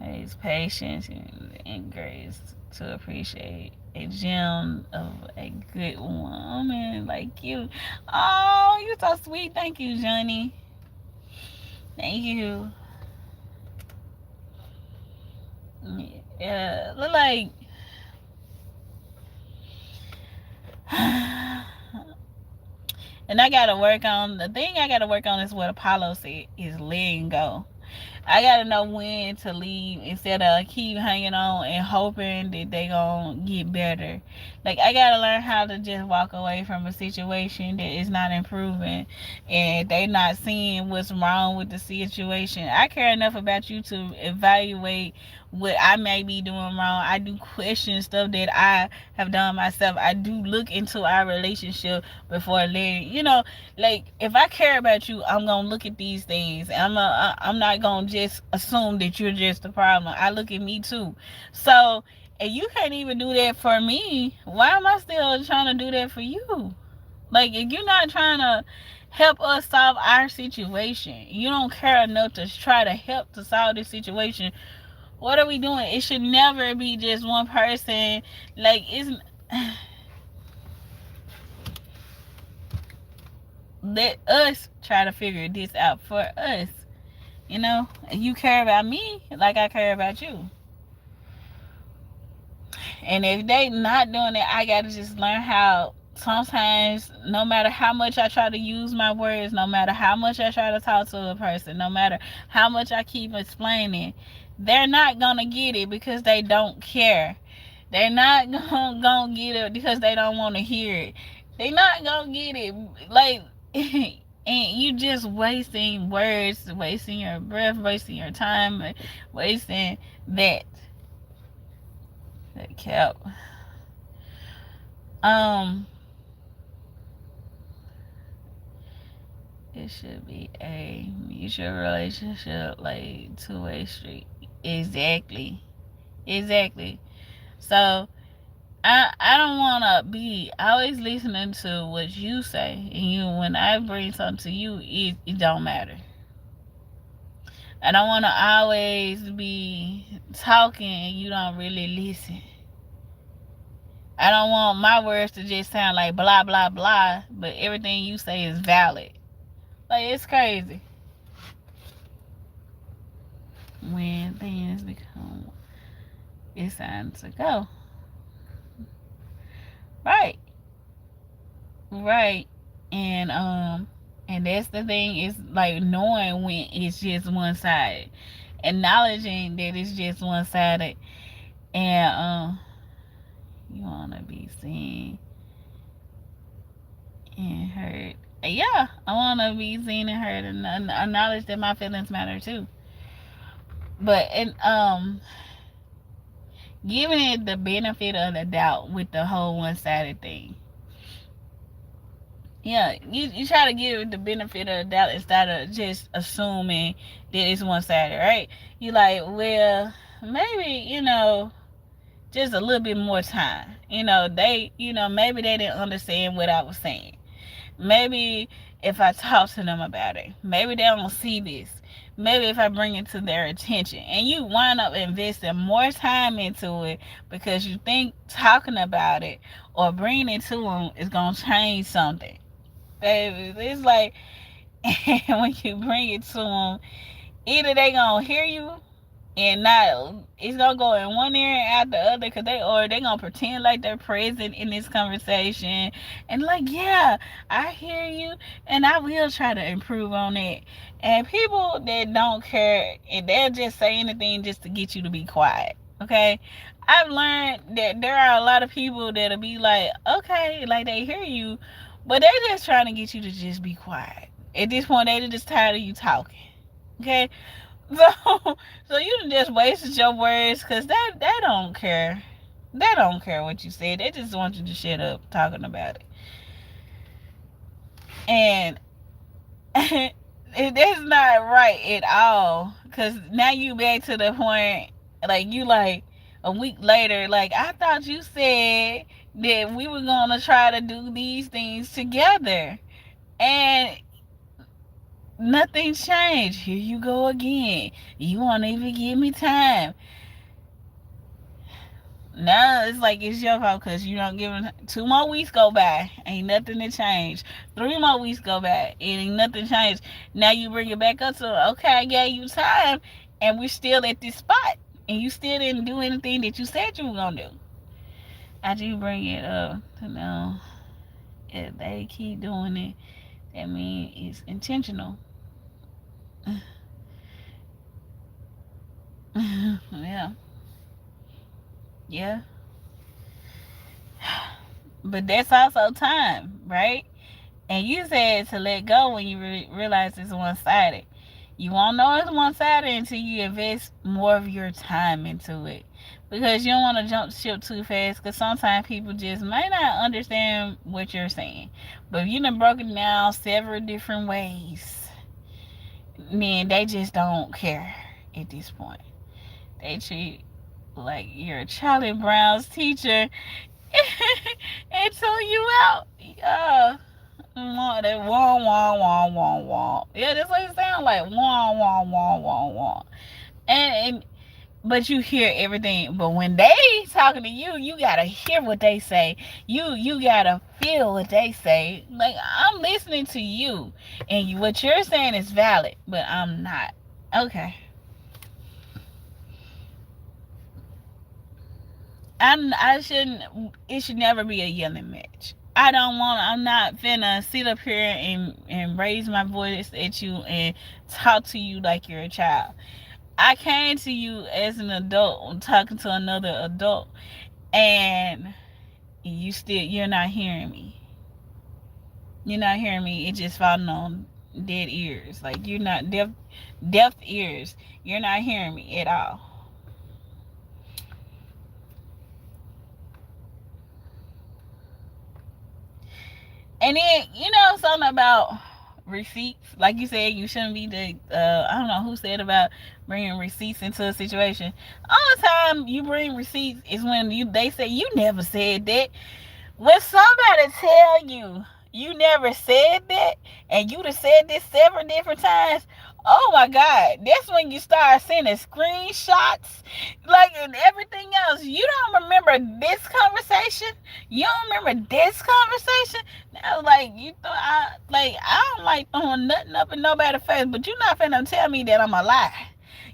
It's patience and grace to appreciate a gem of a good woman like you. Oh, you're so sweet. Thank you, Johnny. Thank you. Yeah, look like and I gotta work on the thing. I gotta work on is what Apollo said, is letting go. I gotta know when to leave instead of keep hanging on and hoping that they gonna get better. Like, I gotta learn how to just walk away from a situation that is not improving, and they not seeing what's wrong with the situation. I care enough about you to evaluate what I may be doing wrong. I do question stuff that I have done myself. I do look into our relationship before letting, like, if I care about you, I'm gonna look at these things. I'm not gonna just assume that you're just the problem. I look at me too. So, and you can't even do that for me, why am I still trying to do that for you? Like, if you're not trying to help us solve our situation, you don't care enough to try to help to solve this situation, what are we doing? It should never be just one person. Like, it's let us try to figure this out for us. You care about me like I care about you. And if they not doing it, I gotta just learn how sometimes, no matter how much I try to use my words, no matter how much I try to talk to a person, no matter how much I keep explaining, they're not gonna get it because they don't care. They're not gonna get it because they don't want to hear it. They're not gonna get it. Like, and you just wasting words, wasting your breath, wasting your time, wasting that. That kept. It should be a mutual relationship, like two-way street. Exactly. Exactly. So I don't wanna be always listening to what you say, and when I bring something to you, it don't matter. I don't wanna always be talking and you don't really listen. I don't want my words to just sound like blah blah blah, but everything you say is valid. Like, it's crazy when things become, it's time to go. Right. Right. And that's the thing, is like knowing when it's just one sided. Acknowledging that it's just one sided, And you wanna be seen and heard. Yeah, I wanna be seen and heard, and acknowledge that my feelings matter too. But giving it the benefit of the doubt with the whole one-sided thing. Yeah, you try to give it the benefit of the doubt instead of just assuming that it's one-sided, right? You like, well, maybe, just a little bit more time. Maybe they didn't understand what I was saying. Maybe if I talk to them about it, maybe they don't see this. Maybe if I bring it to their attention, and you wind up investing more time into it because you think talking about it or bringing it to them is gonna change something. Baby, it's like when you bring it to them, either they gonna hear you and not, it's gonna go in one ear and out the other, because they gonna pretend like they're present in this conversation and like, yeah, I hear you and I will try to improve on it. And people that don't care, and they'll just say anything just to get you to be quiet. Okay, I've learned that there are a lot of people that'll be like, okay, like they hear you, but they just trying to get you to just be quiet. At this point, they just tired of you talking. Okay, so you just wasted your words, because they don't care. They don't care what you said. They just want you to shut up talking about it. And that's not right at all. Because now you back to the point, like, you like a week later, like, I thought you said that we were going to try to do these things together. And nothing changed. Here you go again. You won't even give me time. Now it's like it's your fault because you don't give them. 2 more weeks go by, ain't nothing to change. 3 more weeks go by, ain't nothing changed. Now you bring it back up to, okay, I gave you time, and we're still at this spot, and you still didn't do anything that you said you were gonna do. After you bring it up to know if they keep doing it, that means it's intentional. Yeah. Yeah. But that's also time, right? And you said to let go when you realize it's one-sided. You won't know it's one-sided until you invest more of your time into it. Because you don't want to jump ship too fast, because sometimes people just may not understand what you're saying. But if you done broken down several different ways, then they just don't care at this point. They treat like you're a Charlie Brown's teacher and tell you out. That wah wah wah wah wah. Yeah, that's what it sounds like. Wah wah wah wah wah. And but you hear everything. But when they talking to you, you gotta hear what they say. You gotta feel what they say. Like, I'm listening to you, and what you're saying is valid, but I'm not. Okay. I shouldn't. It should never be a yelling match. I'm not finna sit up here and raise my voice at you and talk to you like you're a child. I came to you as an adult talking to another adult, and you're not hearing me. You're not hearing me. It just falling on dead ears. Like, you're not deaf ears. You're not hearing me at all. And then, something about receipts. Like you said, you shouldn't be I don't know who said about bringing receipts into a situation. All the time you bring receipts is when they say you never said that. When somebody tell you never said that, and you have said this several different times, oh my God, that's when you start sending screenshots, like, and everything else. You don't remember this conversation. You don't remember this conversation. Now, like, I don't like throwing nothing up in nobody's face, but you're not finna tell me that I'm a lie.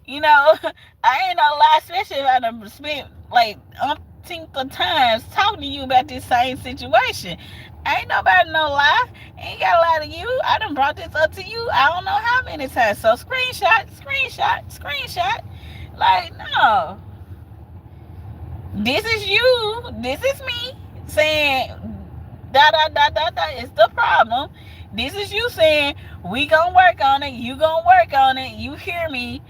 I ain't no lie, especially if I done spent like umpteenth of times talking to you about this same situation. Ain't nobody no lie. Ain't got a lie to you. I done brought this up to you I don't know how many times. So screenshot. Like, no. This is you. This is me saying da da da da da is the problem. This is you saying we gonna work on it. You gonna work on it. You hear me?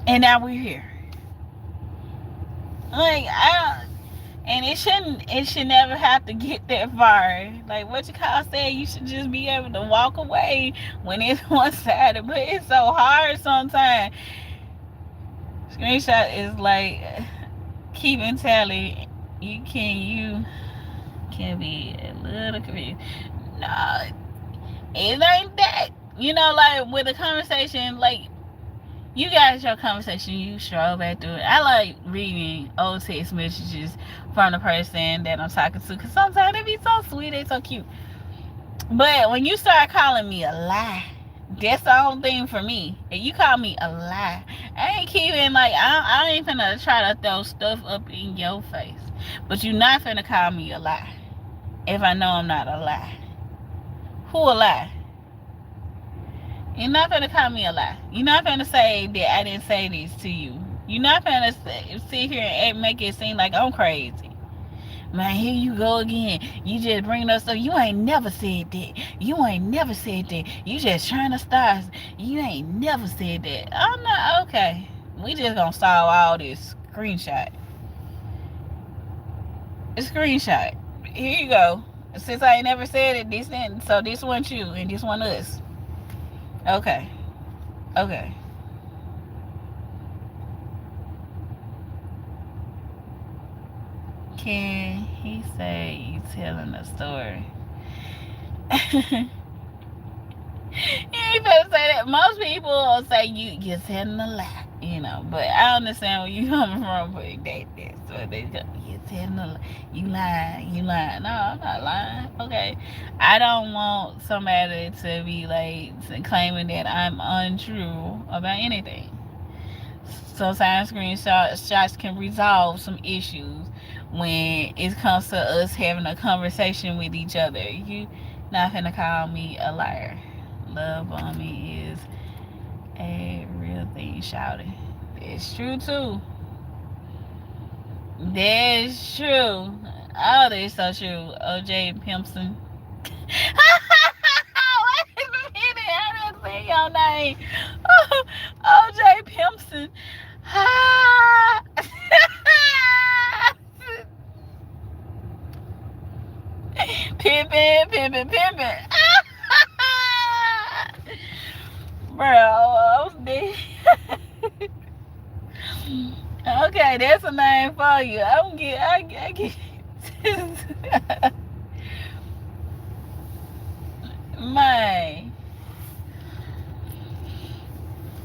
And now we're here. Like and it should never have to get that far. Like what you call said, you should just be able to walk away when it's one sided. But it's so hard sometimes. Screenshot is like keeping tally. You can be a little confused. No, it ain't that. Like with a conversation, like you got your conversation, you scroll back through it. I like reading old text messages from the person that I'm talking to because sometimes they be so sweet, they so cute. But when you start calling me a lie, that's the only thing for me. If you call me a lie, I ain't keeping like I ain't finna try to throw stuff up in your face. But you not finna call me a lie if I know I'm not a lie. Who a lie? You're not gonna call me a lie. You're not gonna say that I didn't say this to you. You're not gonna sit here and make it seem like I'm crazy. Man, here you go again. You just bringing up stuff. You ain't never said that. You ain't never said that. You just trying to start. You ain't never said that. I'm not okay. We just gonna solve all this. Screenshot. A screenshot. Here you go. Since I ain't never said it, so this one you and this one us. Okay. Okay. Can he say you telling a story? You ain't better say that. Most people will say you're telling a lie, But I understand where you coming from, but that's what they go. You're telling a lie. You lying. No, I'm not lying. Okay, I don't want somebody to be like claiming that I'm untrue about anything. Sometimes screenshots can resolve some issues when it comes to us having a conversation with each other. You not gonna call me a liar. Love on me is a real thing, shouting. It's true too. That's true. Oh, that's so true. OJ Pimpson. Wait a minute, I didn't say your name. OJ Pimpson. Pimpin'. Bro, I was dead. Okay, that's a name for you. I get my.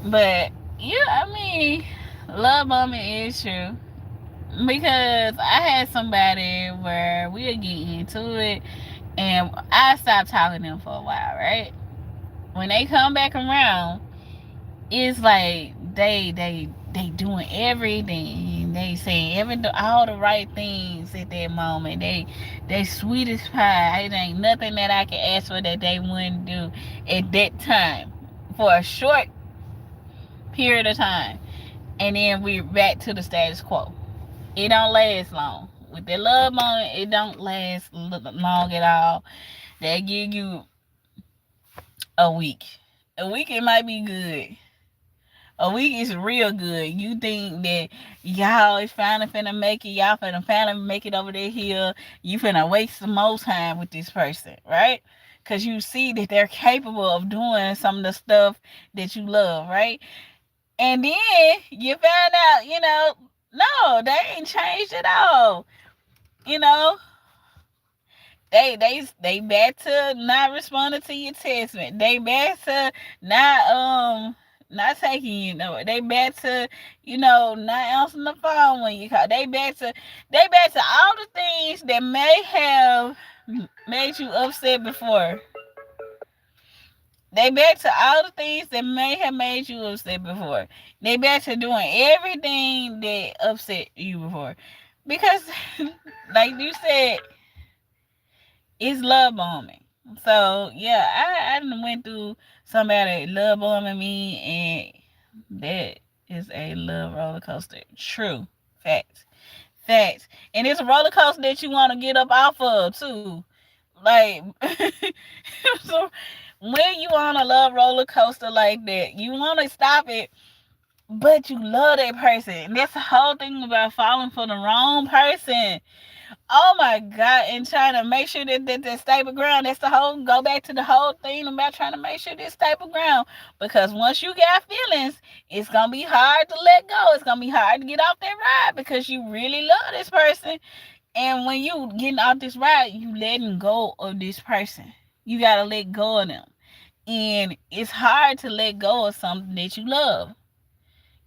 But yeah, I mean, love bombing is true because I had somebody where we'll get into it, and I stopped talking to them for a while, right? When they come back around, it's like they doing everything. They saying all the right things at that moment. They sweet as pie. It ain't nothing that I can ask for that they wouldn't do at that time for a short period of time, and then we're back to the status quo. It don't last long. With that love moment, it don't last long at all. They give you a week. A week it might be good. A week is real good. You think that y'all is finna make it. Y'all finna make it over there hill. You finna waste some more time with this person, right? Because you see that they're capable of doing some of the stuff that you love, right? And then you found out, no, they ain't changed at all. You know, they back to not responding to your text. They back to not taking you nowhere. They back to not answering the phone when you call. They back to all the things that may have made you upset before. They back to all the things that may have made you upset before. They back to doing everything that upset you before. Because, like you said, it's love bombing. So, yeah, I went through somebody love bombing me, and that is a love roller coaster. True. Facts. Facts. And it's a roller coaster that you want to get up off of too. Like so when you on a love roller coaster like that, you want to stop it, but you love that person. And that's the whole thing about falling for the wrong person. Oh my God, and trying to make sure that stable ground. That's the whole, go back to the whole thing about trying to make sure this stable ground. Because once you got feelings, it's gonna be hard to let go. It's gonna be hard to get off that ride because you really love this person. And when you getting off this ride, you letting go of this person. You gotta let go of them. And it's hard to let go of something that you love.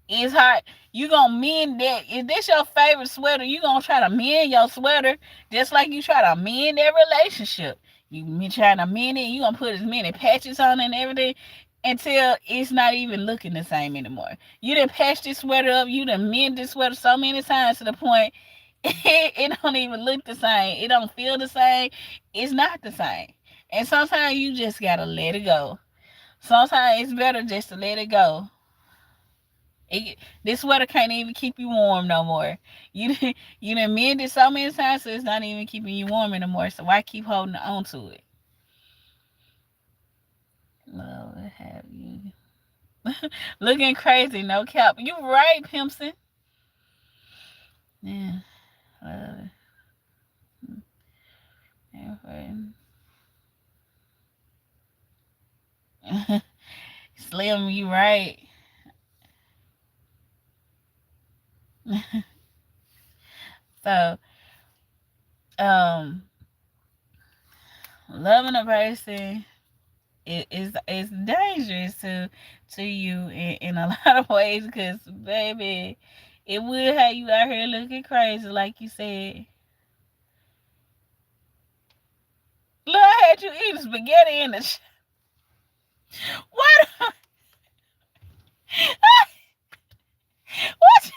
It's hard. You gonna mend that. If this your favorite sweater, you gonna try to mend your sweater just like you try to mend that relationship. You been trying to mend it. You gonna put as many patches on it and everything until it's not even looking the same anymore. You done patched this sweater up. You done mend this sweater so many times to the point it don't even look the same. It don't feel the same. It's not the same. And sometimes you just gotta let it go. Sometimes it's better just to let it go. This sweater can't even keep you warm no more. You done mended so many times, so it's not even keeping you warm anymore. So why keep holding on to it? Love to have you looking crazy, no cap. You right, Pimpson. Yeah, love it. Slim, you right. So, um, loving a person is dangerous to you in a lot of ways because baby, it will have you out here looking crazy, like you said. Look, I had you eating spaghetti in the. What? What? What?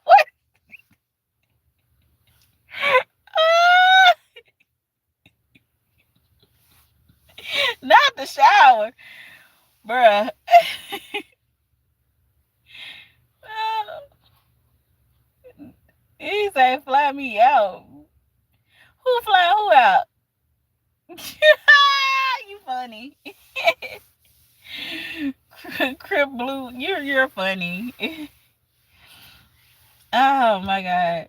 What? Not the shower, bruh. He say fly me out. Who fly who out? You funny. Crip Blue, you're funny. Oh my God.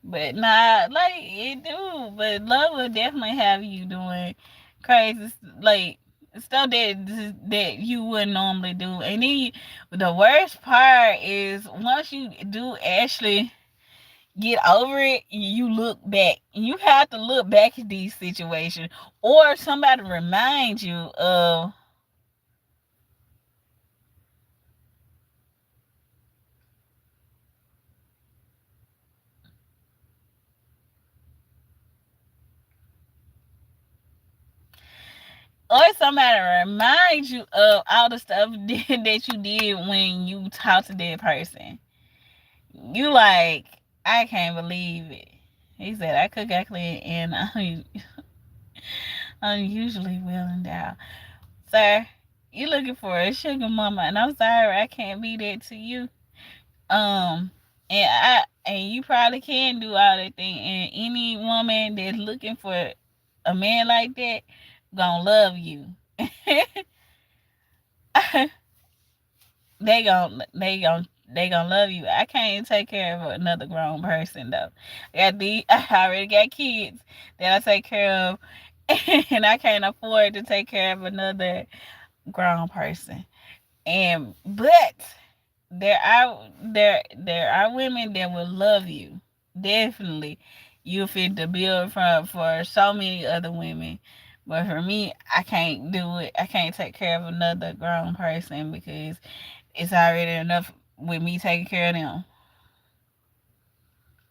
But nah, like it do. But love will definitely have you doing crazy, like stuff that you wouldn't normally do. And then the worst part is once you do actually get over it, you look back. You have to look back at these situations, or somebody remind you of. Or somebody remind you of all the stuff that you did when you talked to that person. You like, I can't believe it. He said, I cook actually and I'm usually well endowed. Sir, you looking for a sugar mama, and I'm sorry I can't be that to you. And you probably can do all that thing. And any woman that's looking for a man like that gonna love you. They gonna love you. I can't take care of another grown person though. I already got kids that I take care of, and I can't afford to take care of another grown person. But there are women that will love you. Definitely, you fit the bill for so many other women. But for me, I can't do it. I can't take care of another grown person because it's already enough with me taking care of them.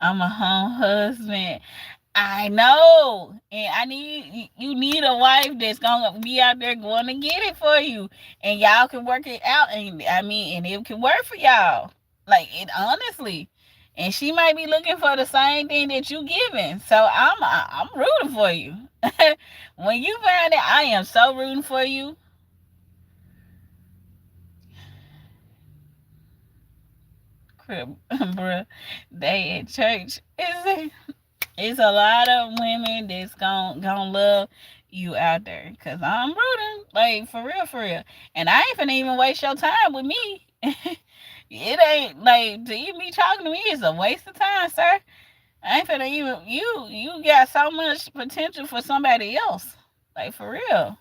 I'm a home husband. I know, and you need a wife that's gonna be out there going to get it for you, and y'all can work it out. And I mean, and it can work for y'all. Like it honestly, and she might be looking for the same thing that you giving. So I'm rooting for you. When you find it, I am so rooting for you. Bruh, they at church. It's a lot of women that's gon' love you out there. Cause I'm rooting, like for real, for real. And I ain't finna even waste your time with me. It ain't like to even be talking to me is a waste of time, sir. I ain't finna even you got so much potential for somebody else. Like for real.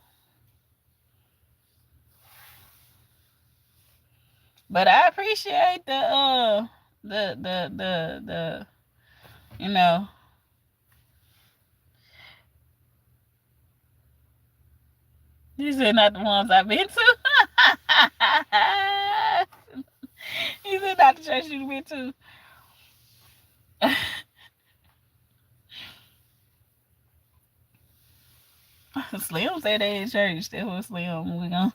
But I appreciate the you know, these are not the ones I've been to. These are not the church you've been to. Slim said they in church. That was Slim. We gonna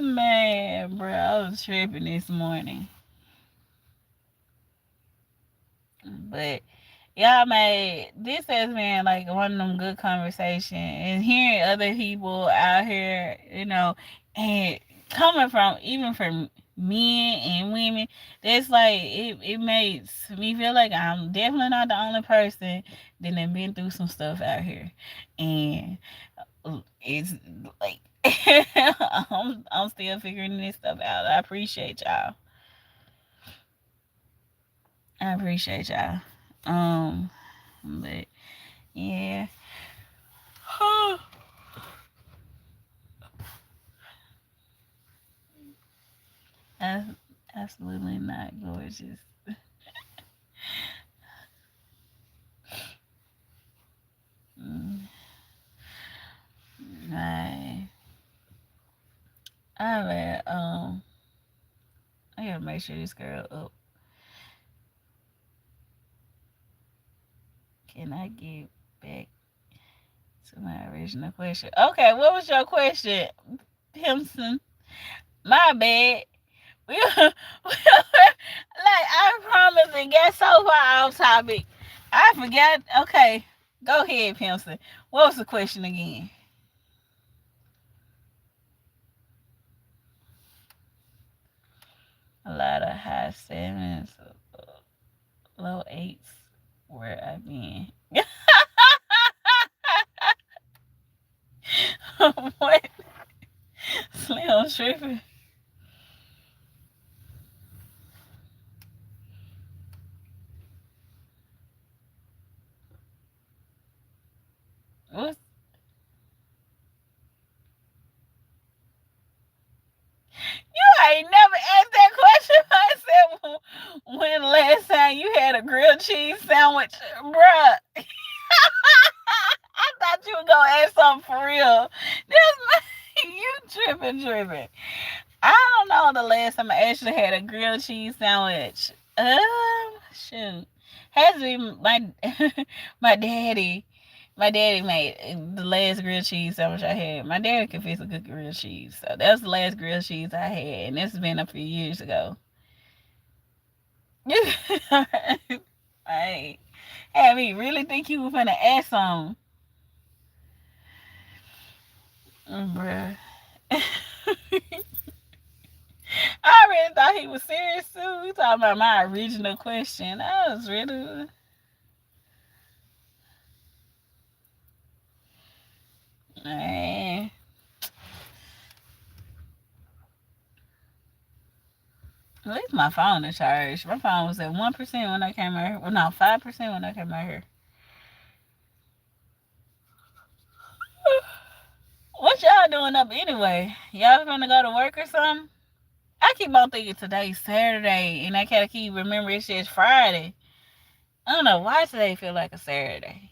man, bro. I was tripping this morning, but yeah, man, this has been like one of them good conversations, and hearing other people out here, and coming from even from men and women, that's like it makes me feel like I'm definitely not the only person that have been through some stuff out here, and it's like I'm still figuring this stuff out. I appreciate y'all. I appreciate y'all. But yeah. That's absolutely not gorgeous. Mm, right. All right. I gotta make sure this girl up. Can I get back to my original question? Okay, what was your question, Pimpson? My bad. Like I promise it got so far off topic. I forgot. Okay, go ahead, Pimpson. What was the question again? A lot of high sevens, low eights. Where I been? What? Slim tripping. What's I ain't never asked that question. I said, when last time you had a grilled cheese sandwich, bruh? I thought you were gonna ask something for real. This you tripping. I don't know the last time I actually had a grilled cheese sandwich. Shoot, has to be my daddy. My daddy made the last grilled cheese sandwich I had. My daddy can fix a good grilled cheese, so that was the last grilled cheese I had, and this has been a few years ago. I had me really think you were finna ask something, bruh. I already thought he was serious too. He talking about my original question. I was really, man. At least my phone is charged. My phone was at 1% when I came out here. Well, no, 5% when I came out here. What y'all doing up anyway? Y'all gonna go to work or something? I keep on thinking today's Saturday, and I gotta keep remembering it's just Friday. I don't know why today feel like a Saturday.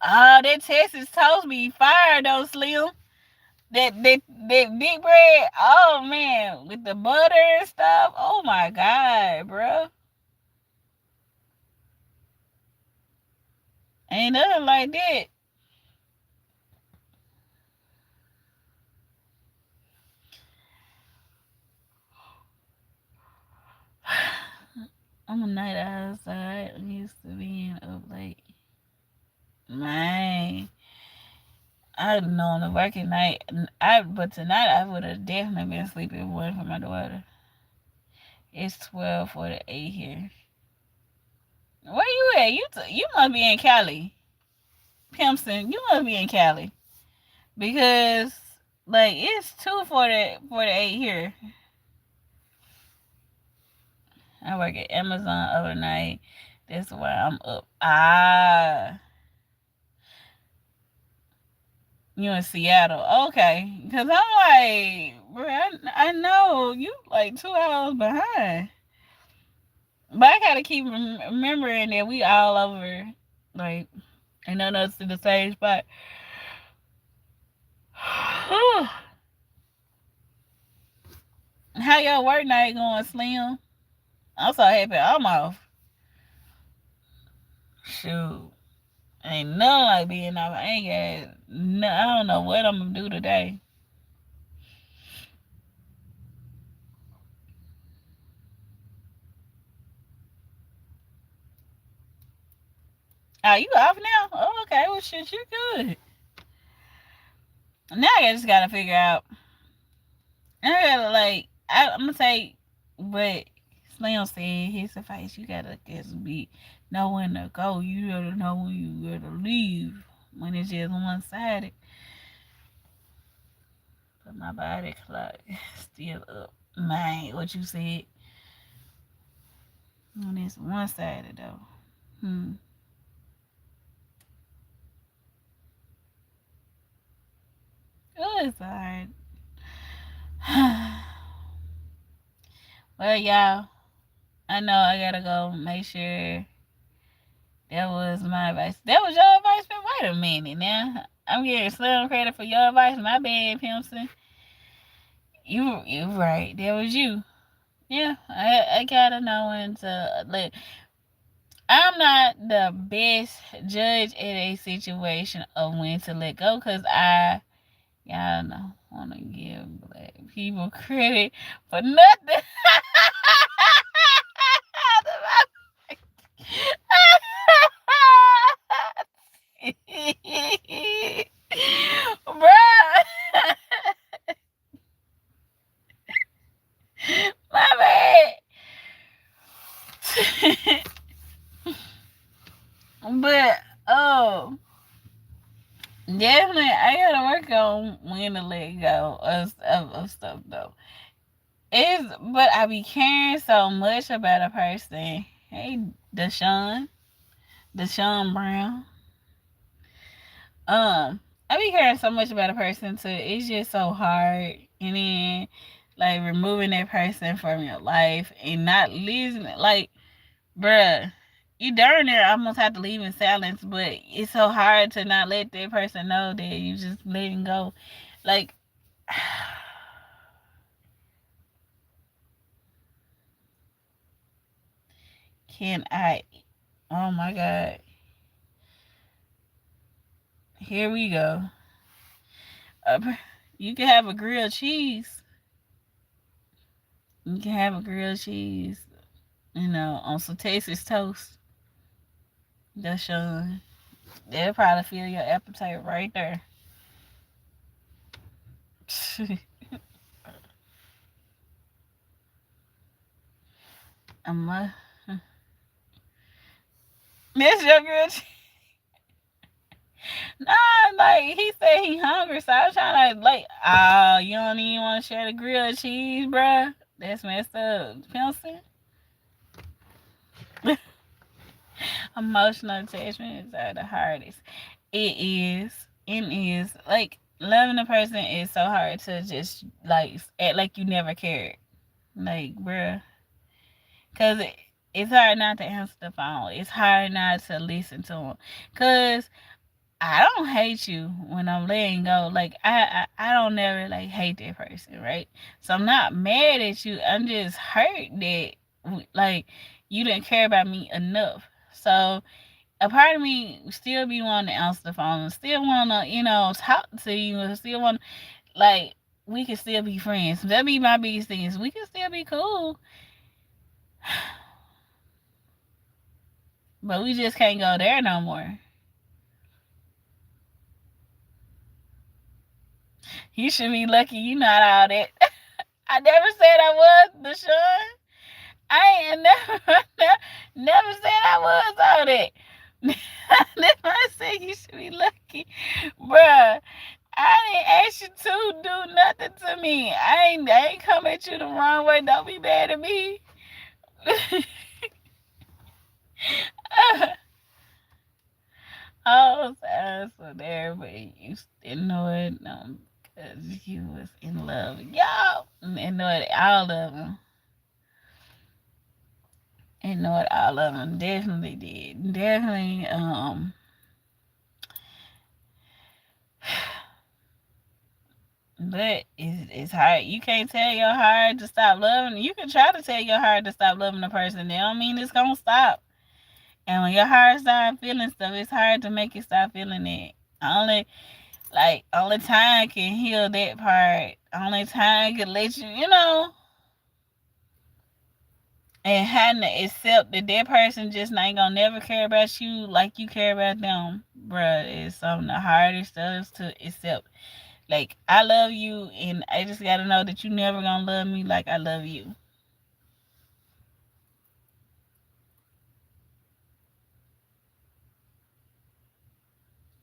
Oh, that Texas toast be fire though, Slim. That big bread. Oh man, with the butter and stuff. Oh my god, bro. Ain't nothing like that. I'm a night owl, so I'm used to being up late. Man, I know to work at night. But tonight I would have definitely been sleeping if it wasn't for my daughter. It's 12:48 here. Where you at? You must be in Cali, Pimpson. You must be in Cali because like it's 2:48 here. I work at Amazon overnight. That's why I'm up. You in Seattle. Okay. Because I'm like, bro, I know you like 2 hours behind. But I got to keep remembering that we all over, like, and none of us in the same spot. How your work night going, Slim? I'm so happy I'm off. Shoot. Ain't nothing like being off. I ain't got no, I don't know what I'm gonna do today. Oh, you off now? Oh, okay. Well, shit, you're good. Now I just gotta figure out. I gotta I'm gonna say, but Slim said his advice. You gotta just know when to go. You gotta know when you gotta leave. When it's just one sided. But my body clock still up. Man, what you said? When it's one sided though. Oh, it's alright. Well, y'all, I know I gotta go make sure that was my advice. That was your advice, but wait a minute now. I'm getting Slim credit for your advice. My bad, Pimpson. You right. That was you. Yeah, I gotta know when to let. I'm not the best judge at a situation of when to let go because y'all know, want to give black people credit for nothing. Bruh. My bad. But definitely I gotta work on when to let go of stuff though. But I be caring so much about a person. Hey, Deshaun Brown. I be caring so much about a person too. It's just so hard, and then like removing that person from your life and not listening. Like, bruh, you darn near almost have to leave in silence, but it's so hard to not let that person know that you just letting go. Like, can I? Oh my God. Here we go. You can have a grilled cheese. You can have a grilled cheese, on some Texas toast. That's your. They'll probably fill your appetite right there. I'm That's your grilled cheese. Nah, like he said he hungry, so I was trying to you don't even want to share the grilled cheese, bruh. That's messed up, Pilsen. Emotional attachments are the hardest. It is. It is. Like loving a person is so hard to just act like you never cared. Like, bruh, cause it's hard not to answer the phone. It's hard not to listen to them. Cause I don't hate you when I'm letting go. Like I don't never hate that person, right? So I'm not mad at you. I'm just hurt that you didn't care about me enough. So a part of me still be wanting to answer the phone, still want to talk to you, still want we can still be friends. That be my biggest thing is we can still be cool. But we just can't go there no more. You should be lucky you not all that. I never said I was, Deshaun. I ain't never said I was all that. I said you should be lucky. Bruh, I didn't ask you to do nothing to me. I ain't come at you the wrong way. Don't be mad at me. Oh, so there, but you ignored them because you was in love. Y'all ignored all of them. Ignored all of them. Definitely did. Definitely, but it's hard. You can't tell your heart to stop loving. You can try to tell your heart to stop loving the person. That don't mean it's gonna stop. And when your heart starts feeling stuff, it's hard to make it stop feeling it. Only time can heal that part. Only time can let you, and having to accept that that person just ain't gonna never care about you like you care about them, bruh, is some of the hardest stuff to accept. Like, I love you, and I just gotta know that you never gonna love me like I love you.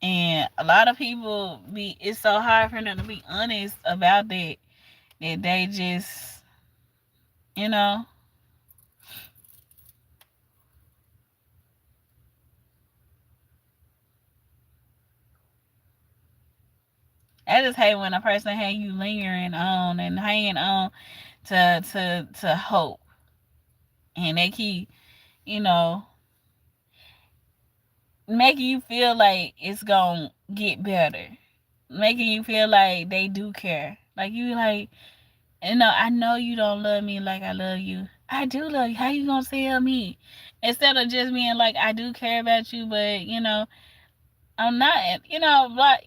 And a lot of people it's so hard for them to be honest about that they just, you know. I just hate when a person have you lingering on and hanging on to hope, and they keep, you know, making you feel like it's gonna get better, making you feel like they do care. Like, you like, I know you don't love me like I love you. I do love you. How you gonna tell me? Instead of just being like, I do care about you, but I'm not. But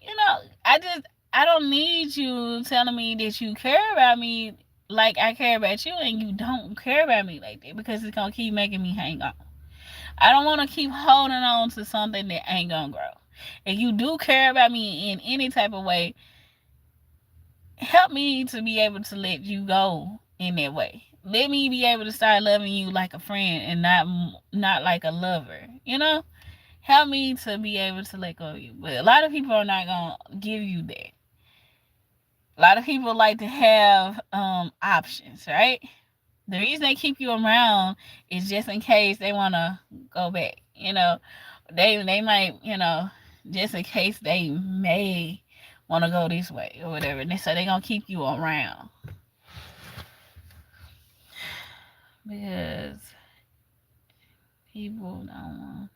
I don't need you telling me that you care about me like I care about you, and you don't care about me like that, because it's gonna keep making me hang on. I don't want to keep holding on to something that ain't gonna grow. If you do care about me in any type of way, help me to be able to let you go in that way. Let me be able to start loving you like a friend and not like a lover. Help me to be able to let go of you. But a lot of people are not gonna give you that. A lot of people like to have options, right? The reason they keep you around is just in case they want to go back. They might, just in case they may want to go this way or whatever. And so they're going to keep you around. Because people don't want.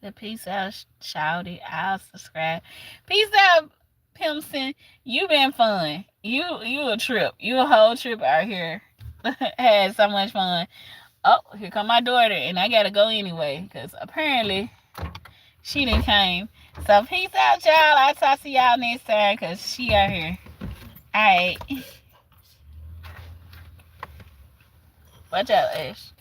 The peace out, shouted. I'll subscribe. Peace out, Pimpson. You been fun. You a trip. You a whole trip out here. Had so much fun. Oh, here come my daughter, and I gotta go anyway, because apparently she didn't came. So peace out, y'all. I'll talk to y'all next time, because she out here. Alright. Watch out, Ash.